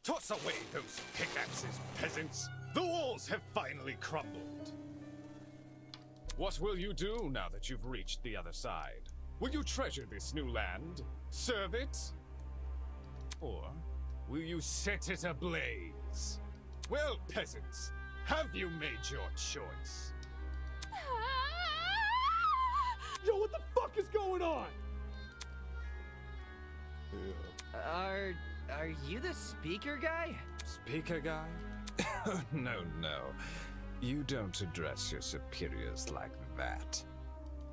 Toss away those pickaxes, peasants! The walls have finally crumbled! What will you do now that you've reached the other side? Will you treasure this new land? Serve it? Or will you set it ablaze? Well, peasants, have you made your choice? Yo, what the fuck is going on? Are you the speaker guy? Speaker guy? No. You don't address your superiors like that.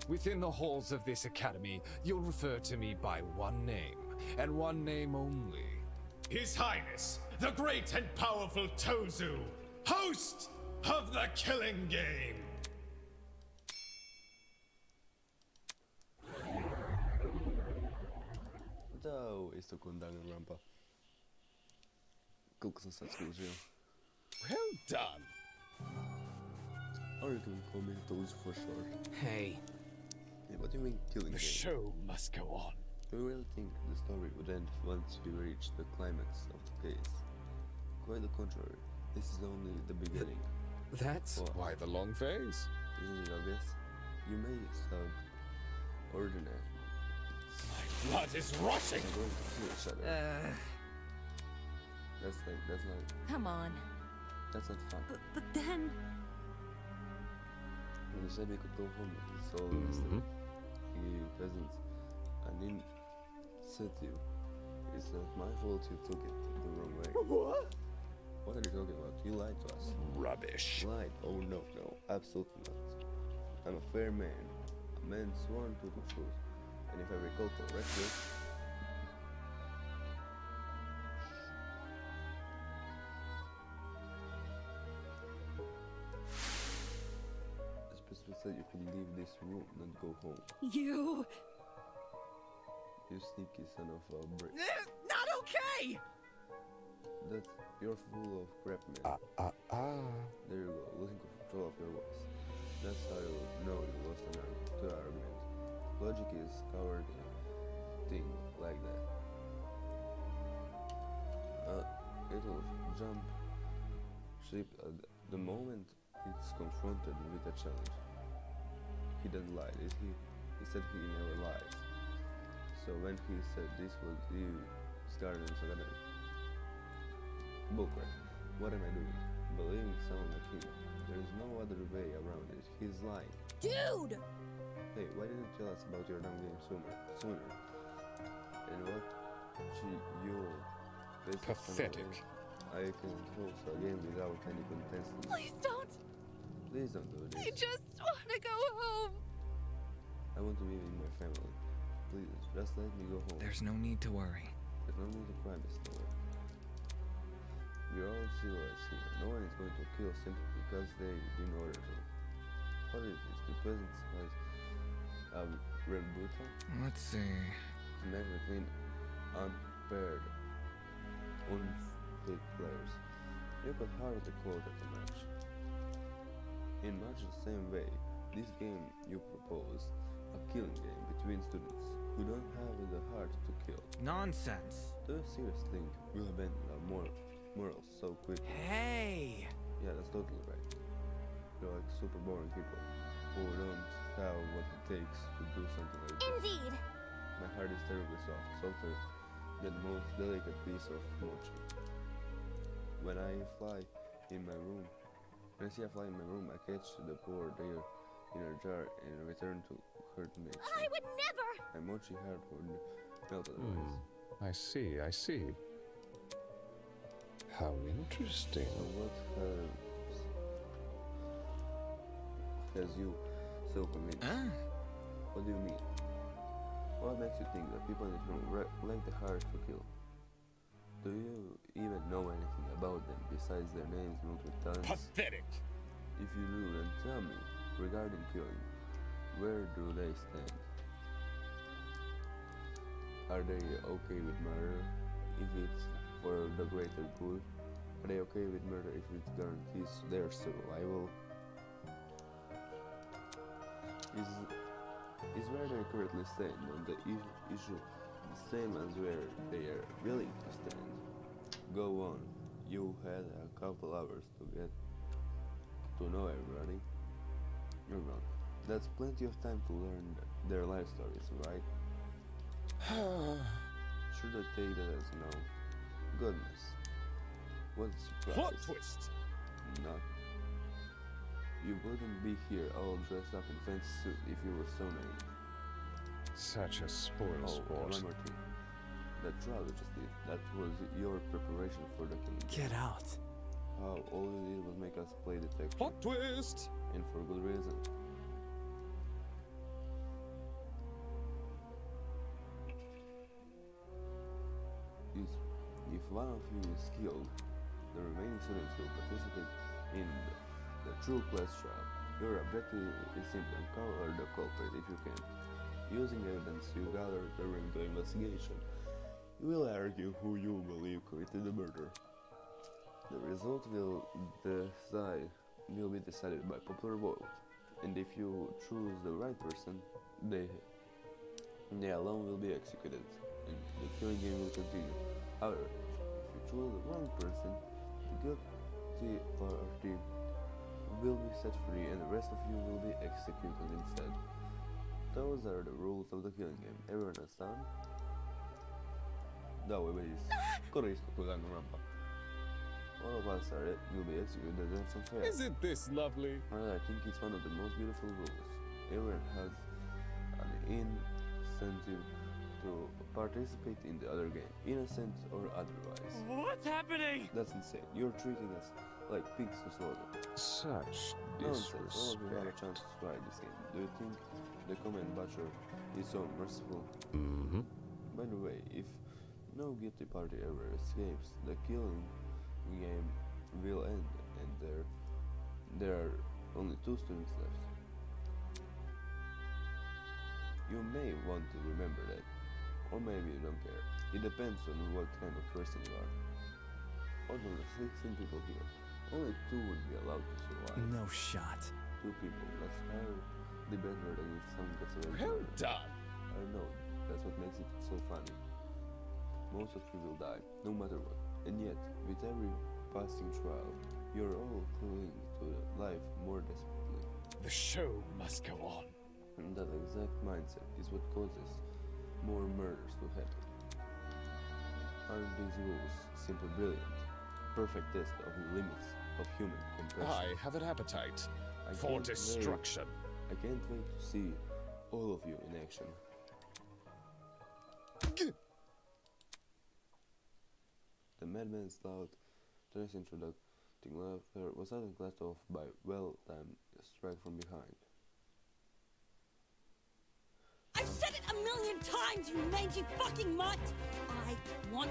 Within the halls of this academy, you'll refer to me by one name, and one name only. His Highness, the great and powerful Tozu, host of the Killing Game! isto kod Danganronpa. Koliko sam sad skužio. Well done. Or you can call me Toes for short. Hey. Hey, what do you mean killing The game? show must go on. Do you really think the story would end once we reach the climax of the case? Quite the contrary. This is only the beginning. That's why the long phase. Isn't it obvious? You may sound ordinary. My blood is rushing. They're going to kill each other. That's not. Come on. That's not fun. But then... When you said we could go home, it's all understood. He gave you presents and didn't set you. It's not my fault you took it the wrong way. What? What are you talking about? You lied to us. Rubbish. Lied? Oh no, absolutely not. I'm a fair man. A man sworn to the truth. And if I recall correctly, the specific said you could leave this room, not go home. You... You sneaky son of a brick. Not okay! That's you're full of crap, man. There you go, losing control of your voice. That's how you know you lost an argument. Logic is coward thing like that. It'll jump ship at the moment it's confronted with a challenge. He doesn't lie, did he? He said he never lies. So when he said this was you, started suddenly. Bullcrap. What am I doing? Believing someone like him. There's no other way around it. He's lying. Dude! Hey, why didn't you tell us about your dumb game sooner? And what? Pathetic. I can host a game without any contestants. Please don't. Please don't do this. I just want to go home. I want to be with my family. Please, just let me go home. There's no need to worry. There's no need to cry, Mr. Lord. We're all civilized here. No one is going to kill simply because they didn't order to. What is this? The presence was Rembuta? Let's see. A match between unpaired, unfit players. You could hardly call that a match. In much the same way, this game you proposed, a killing game between students who don't have the heart to kill. Nonsense. Do you seriously think we'll abandon our morals so quickly? Hey! Yeah, that's totally right. You're like super boring people who don't have what it takes to do something like this. Indeed. My heart is terribly soft, softer than the most delicate piece of mochi. When I fly in my room, when I see a fly in my room, I catch the poor deer in a jar and return to her to nature. I would never. My mochi heart would melt otherwise. I see. How interesting. So what has you so convinced? What do you mean? What makes you think that people in this room lack the heart to kill? Do you even know anything about them besides their names ruled with tons? Pathetic! If you do, then tell me, regarding killing, where do they stand? Are they okay with murder if it's for the greater good? Are they okay with murder if it guarantees their survival? Is where they currently stand on the issue the same as where they are willing to stand? Go on. You had a couple hours to get to know everybody. You're wrong. That's plenty of time to learn their life stories, right? Should I take that as no? Goodness. What a surprise. Plot twist! Not. You wouldn't be here all dressed up in fancy suit if you were so naive. Such a spoiled sport. One more thing. That trial you just did, that was your preparation for the killing. Get out. How all you did was make us play detective. Plot twist! And for good reason. If one of you is killed, the remaining students will participate in the true class trial. Your objective is simply uncover the culprit if you can. Using evidence you gather during the investigation, You will argue who you believe committed the murder. The result will be decided by popular vote, and if you choose the right person, they alone will be executed, and the killing game will continue. However, if you choose the wrong person, the guilty party will be set free, and the rest of you will be executed instead. Those are the rules of the killing game. Everyone understand? Da, ovo je već skoro isto kod Iron Rampa. All of us will be executed and some fair. Isn't this lovely? I think it's one of the most beautiful rules. Everyone has an incentive to participate in the other game, innocent or otherwise. What's happening? That's insane. You're treating us like pigs to slaughter. Such Nonsense. All of you have a disrespect. chance to try this game. Do you think the comment butcher is so merciful? Mm-hmm. By the way, if no guilty party ever escapes, the killing game will end, and there are only 2 students left. You may want to remember that, or maybe you don't care. It depends on what kind of person you are. Out of the 16 people here, only 2 would be allowed to survive. No shot. 2 people. That's hardly better than if someone gets away. Well done. I know. That's what makes it so funny. Most of you will die, no matter what. And yet, with every passing trial, you're all clinging to life more desperately. The show must go on. And that exact mindset is what causes more murders to happen. Aren't these rules simply brilliant? Perfect test of the limits of human compassion. I have an appetite for can't destruction. I can't wait to see all of you in action. The madman's loud, tense introducing laughter was suddenly cut off by well-timed strike from behind. I've said it a million times, you mangy fucking mutt! I want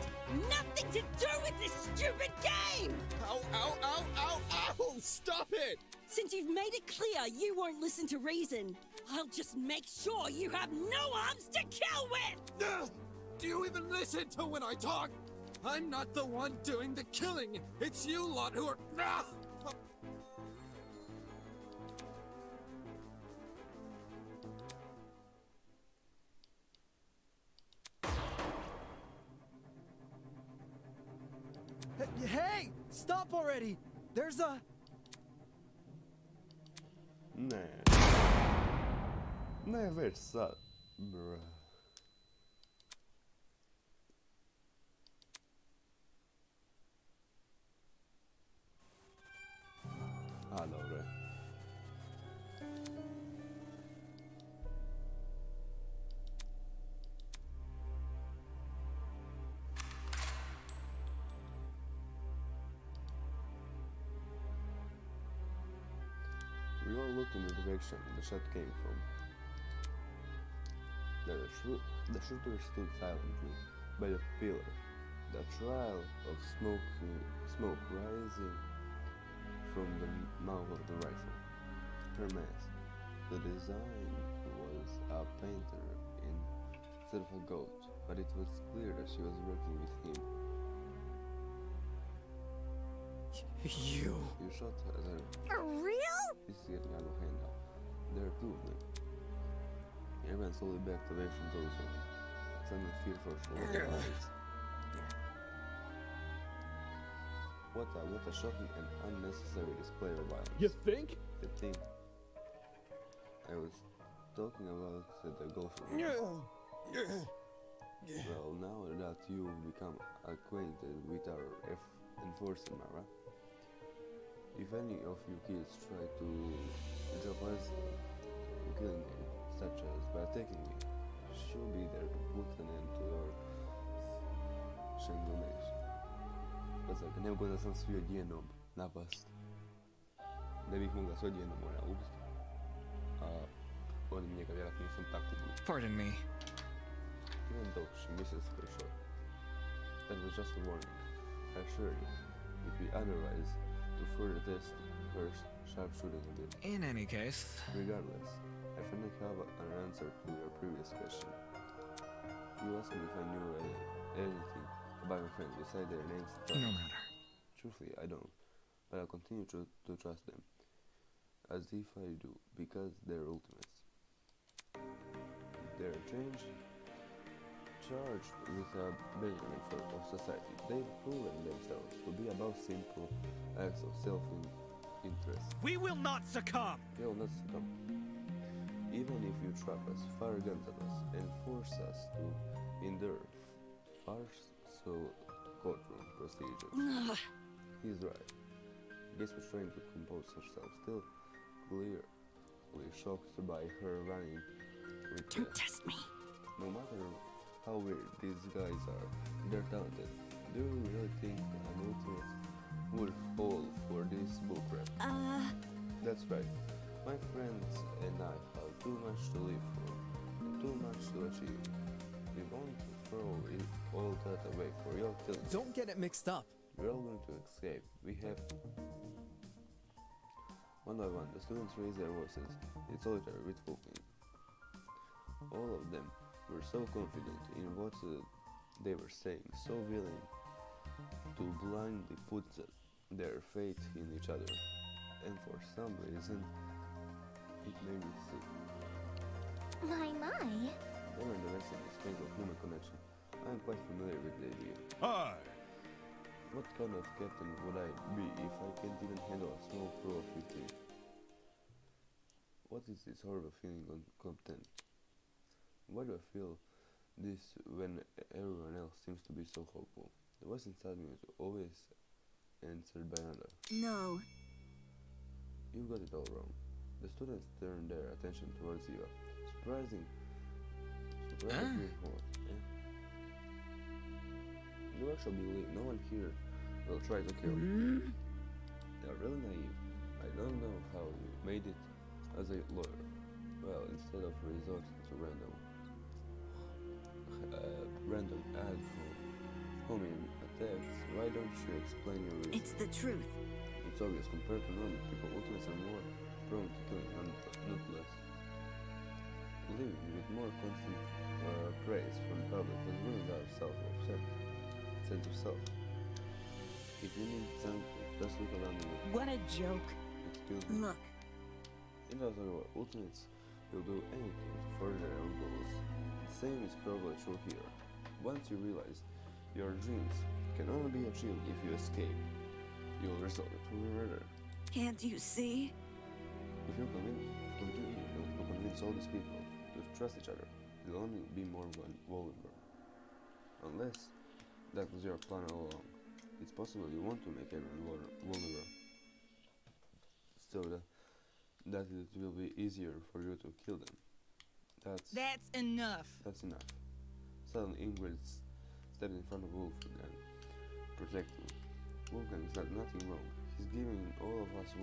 nothing to do with this stupid game! Ow, ow, ow, ow, ow! Stop it! Since you've made it clear you won't listen to reason, I'll just make sure you have no arms to kill with! Do you even listen to when I talk? I'm not the one doing the killing. It's you lot who are... Hey! Stop already! There's a... Never sad, bruh. Dobro je. We all looked in the direction the shot came from. The shooter stood silently by the pillar, the trail of smoke rising from the mouth of the rifle. Her mask. The design was a painter instead of a goat, but it was clear that she was working with him. You shot at her. For real? This is getting out of hand now. There are 2 of them. Everyone slowly backed away from those who suddenly fearful for their lives. What a shocking and unnecessary display of violence. You think? The thing. I was talking about the golfer. Well, now that you become acquainted with our enforcer, Mara, if any of you kids try to drop us in killing game, such as by attacking me, she'll be there to put an end to your shandonation. Pazi, ne mogu da sam svi odjednom napast. Ne bih mogla se odjednom mora ubiti. A oni njega vjerojatno nisam tako ubili. Pardon me. Even though she misses her shot. That was just a warning. I assure you, if we otherwise to further test her sharpshooting ability. In any case... Regardless, I finally have an answer to your previous question. You asked me if I knew anything about my friends besides their names and No titles. matter. Truthfully, I don't. But I'll continue to trust them. As if I do, because they're ultimates. They're charged with a measurement of society. They've proven themselves to be above simple acts of self-interest. We will not succumb! We will not succumb. Even if you trap us, fire guns at us, and force us to endure farcical courtroom procedures. He's right. Guess was trying to compose herself, still clearly shocked by her running with Don't test me. No matter how weird these guys are, they're talented. Do you really think an ultimate would fall for this bullcrap? That's right. My friends and I have too much to live for, and too much to achieve. We won't throw it all that away for your killing. Don't get it mixed up. We're all going to escape. We have... One by one, the students raised their voices in solitary with walking. All of them were so confident in what they were saying, so willing to blindly put their faith in each other. And for some reason, it made me sick. My. Never underestimate the strength of human connection. I am quite familiar with the idea. Aye. What kind of captain would I be if I can't even handle a small crew of 15? What is this horrible feeling of content? Why do I feel this when everyone else seems to be so hopeful? The voice inside me is always answered by another. No. You got it all wrong. The students turned their attention towards Eva. Surprisingly hot. You actually believe no one here will try to kill you. They're really naive. I don't know how you made it as a lawyer. Well, instead of resorting to random ad homing attacks, why don't you explain your reason? It's the truth. It's obvious. Compared to normal people, ultimates are more prone to killing, not less. Living with more constant praise from the public has ruined our sense of self. If you need something, just look around the world. What a joke. Excuse me. Look. In other words, ultimates will do anything to further their own goals. The same is probably true here. Once you realize your dreams can only be achieved if you escape, you'll resort to murder. Can't you see? If you continue to convince all these people to trust each other, you'll only be more vulnerable. Unless that was your plan all along. It's possible you want to make everyone vulnerable, so that it will be easier for you to kill them. That's enough. That's enough. Suddenly Ingrid stepped in front of Wolfgang, protecting. Wolfgang is not nothing wrong. He's giving all of us a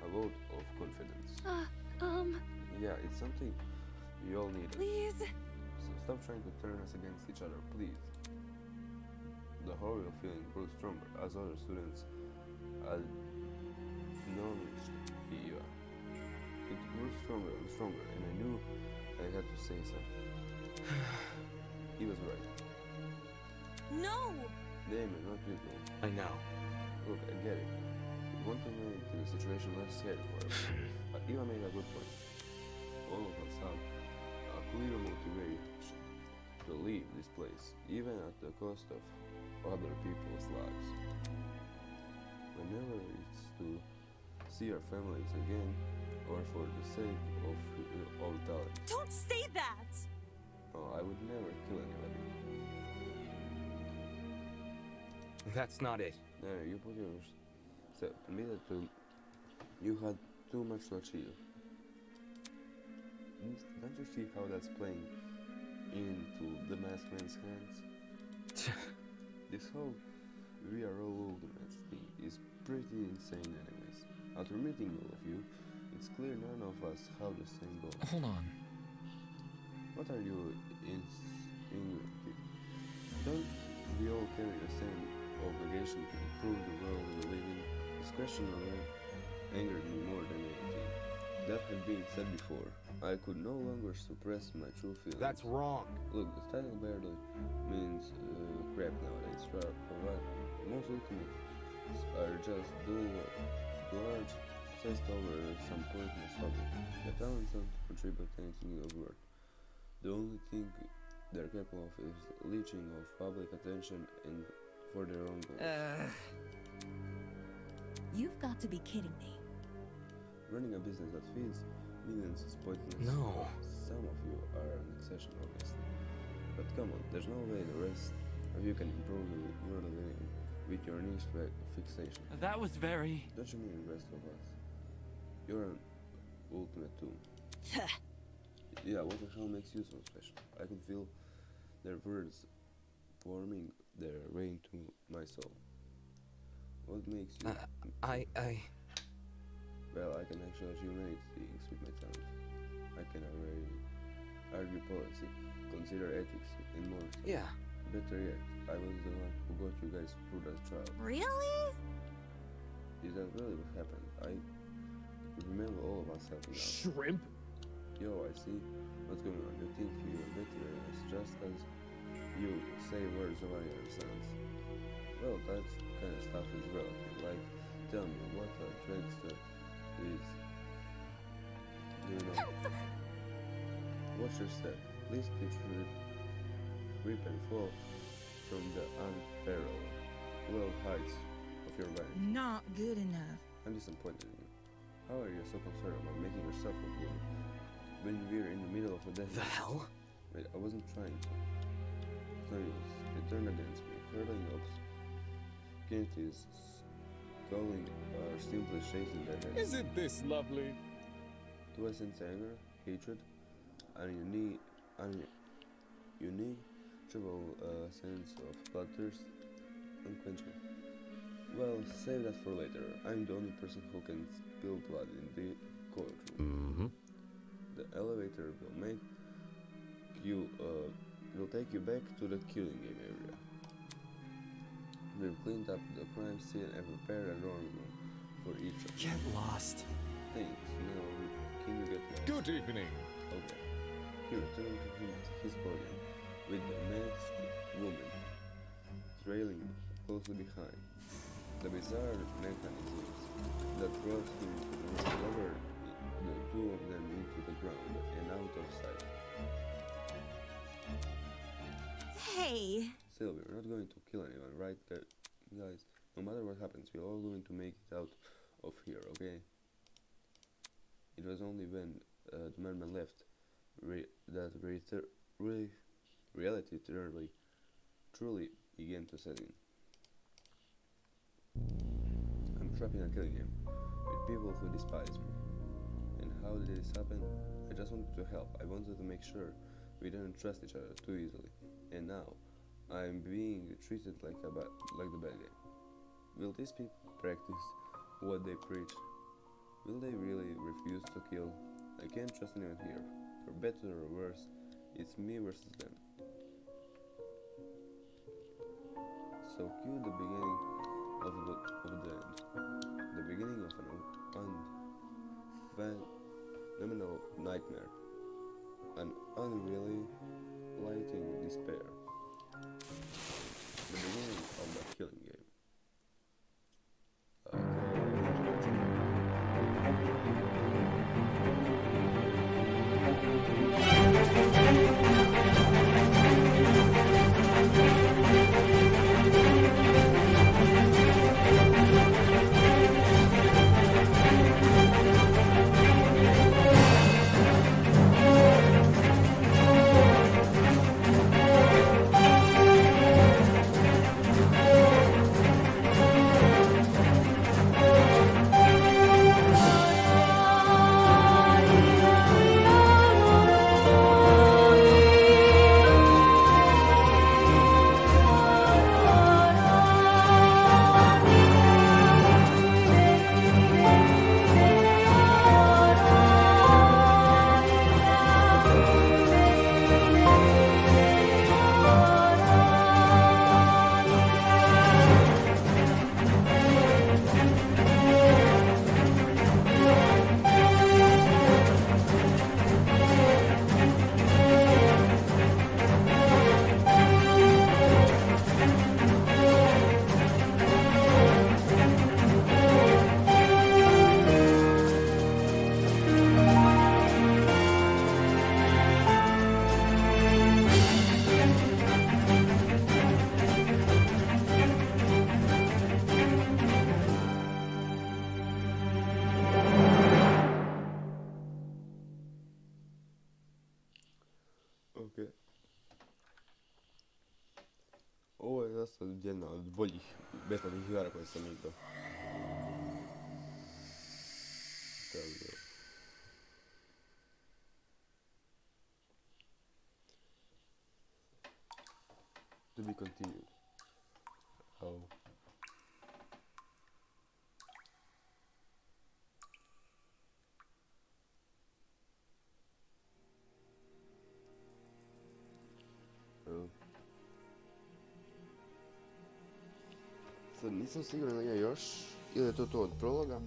vote of confidence. Yeah, it's something we all need. Please. So stop trying to turn us against each other, please. The horrible feeling grew stronger as other students acknowledged Eva. It grew stronger and stronger, and I knew I had to say something. He was right. No! Damon, not you, man. I know. Look, I get it. You want to make the situation less scary for everyone. But Eva made a good point. All of us have a clear motivation to leave this place, even at the cost of other people's lives. Whenever it's to see our families again, or for the sake of our talent. Don't say that! Oh, I would never kill anybody. That's not it. No, you put yourself to me that you had too much to achieve. Don't you see how that's playing into the masked man's hands? This whole we are all ultimates thing is pretty insane anyways. After meeting all of you, it's clear none of us have the same goal. Hold on. What are you insinuating? Don't we all carry the same obligation to improve the world we live in? This question alone angered me more than anything. That had been said before, I could no longer suppress my true feelings. That's wrong. Look, the title barely means crap nowadays. But most ultimates are just large, obsessed over some pointless hobby. The talents don't contribute anything of worth. The only thing they're capable of is leeching off public attention and for their own goals. You've got to be kidding me. Running a business that feeds millions is pointless. No. Some of you are an exception, obviously. But come on, there's no way the rest of you can improve the world of living with your niche fixation. That was very... Don't you mean the rest of us? You're an ultimate too. Yeah, what the hell makes you so special? I can feel their words forming their way into my soul. What makes you... Well, I can actually achieve many things with my talent. I can already argue policy, consider ethics, and more. Yeah. Better yet, I was the one who got you guys through that trial. Really? Is that really what happened? I remember all of us helping out. Shrimp? Yo, I see what's going on. You think you are better than us just because you say words nobody understands. Well, that kind of stuff is relative. Like, tell me, what a dragster is. Do you know? Watch your step. Please picture rip and fall from the unparalleled heights of your vanity. Not good enough. I'm disappointed in you. How are you so concerned about making yourself look good when we're in the middle of a death? The hell? Wait, I wasn't trying to. No use. They turned against me, hurling up. Kennedys calling or simply shaking their heads. Isn't this lovely? Do I sense anger, hatred, and unimaginable sense of bloodthirst, unquenchable? Well, save that for later. I'm the only person who can spill blood in the courtroom. The elevator will take you back to the killing game area. We've cleaned up the crime scene and prepared a dorm room for each of you. Get lost. Thanks. Now, can you get lost? Good evening. Okay. He returned to his podium with the masked woman trailing closely behind. The bizarre mechanisms that brought him to the room lowered the two of them into the ground and out of sight. Hey. Sylvie, we're not going to kill anyone, right, guys? No matter what happens, we're all going to make it out of here, okay? It was only when the madman left that reality truly began to set in. I'm trapped in a killing game with people who despise me. And how did this happen? I just wanted to help. I wanted to make sure we didn't trust each other too easily. And now I'm being treated like the bad guy. Will these people practice what they preach? Will they really refuse to kill? I can't trust anyone here. For better or worse, it's me versus them. So cue the beginning of the end. The beginning of an phenomenal nightmare. An unreally lighting despair. The beginning of the killing game. okej. Ovo je zaista jedna od boljih besplatnih igara koje sam igrao. To be continued. Oh. Oh. Sad nisam siguran da je još, ili je to od prologa.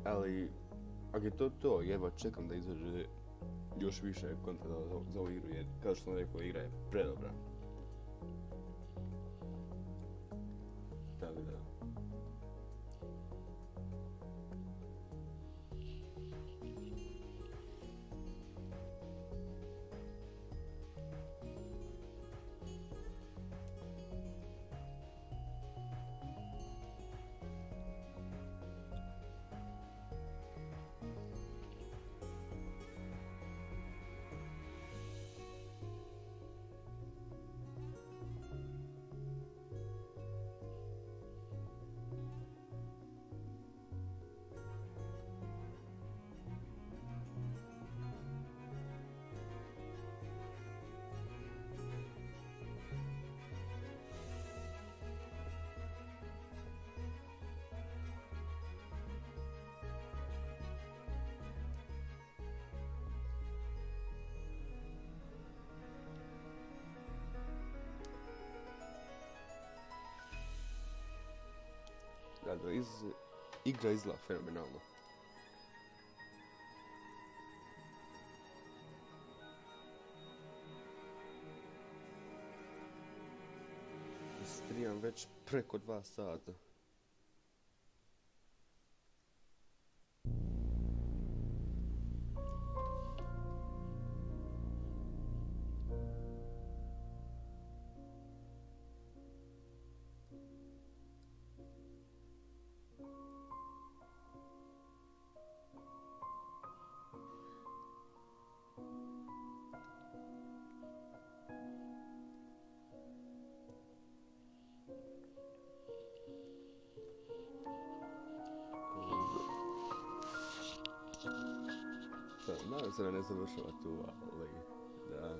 Ali, ako je to, jedva čekam da izađe još više kontenta za ovu igru, jer kao što sam rekao, igra je predobra. Tako da... Da, igra izgleda fenomenalno. Streamam već preko 2 sata. Nadam se da ne završava tu, ali da.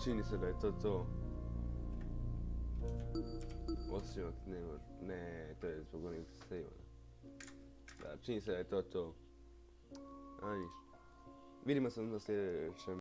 Čini se da je to. Osim ako ne, to je zbog onih sejva. Da, čini se da je to. A ništa. Vidimo se na sljedećem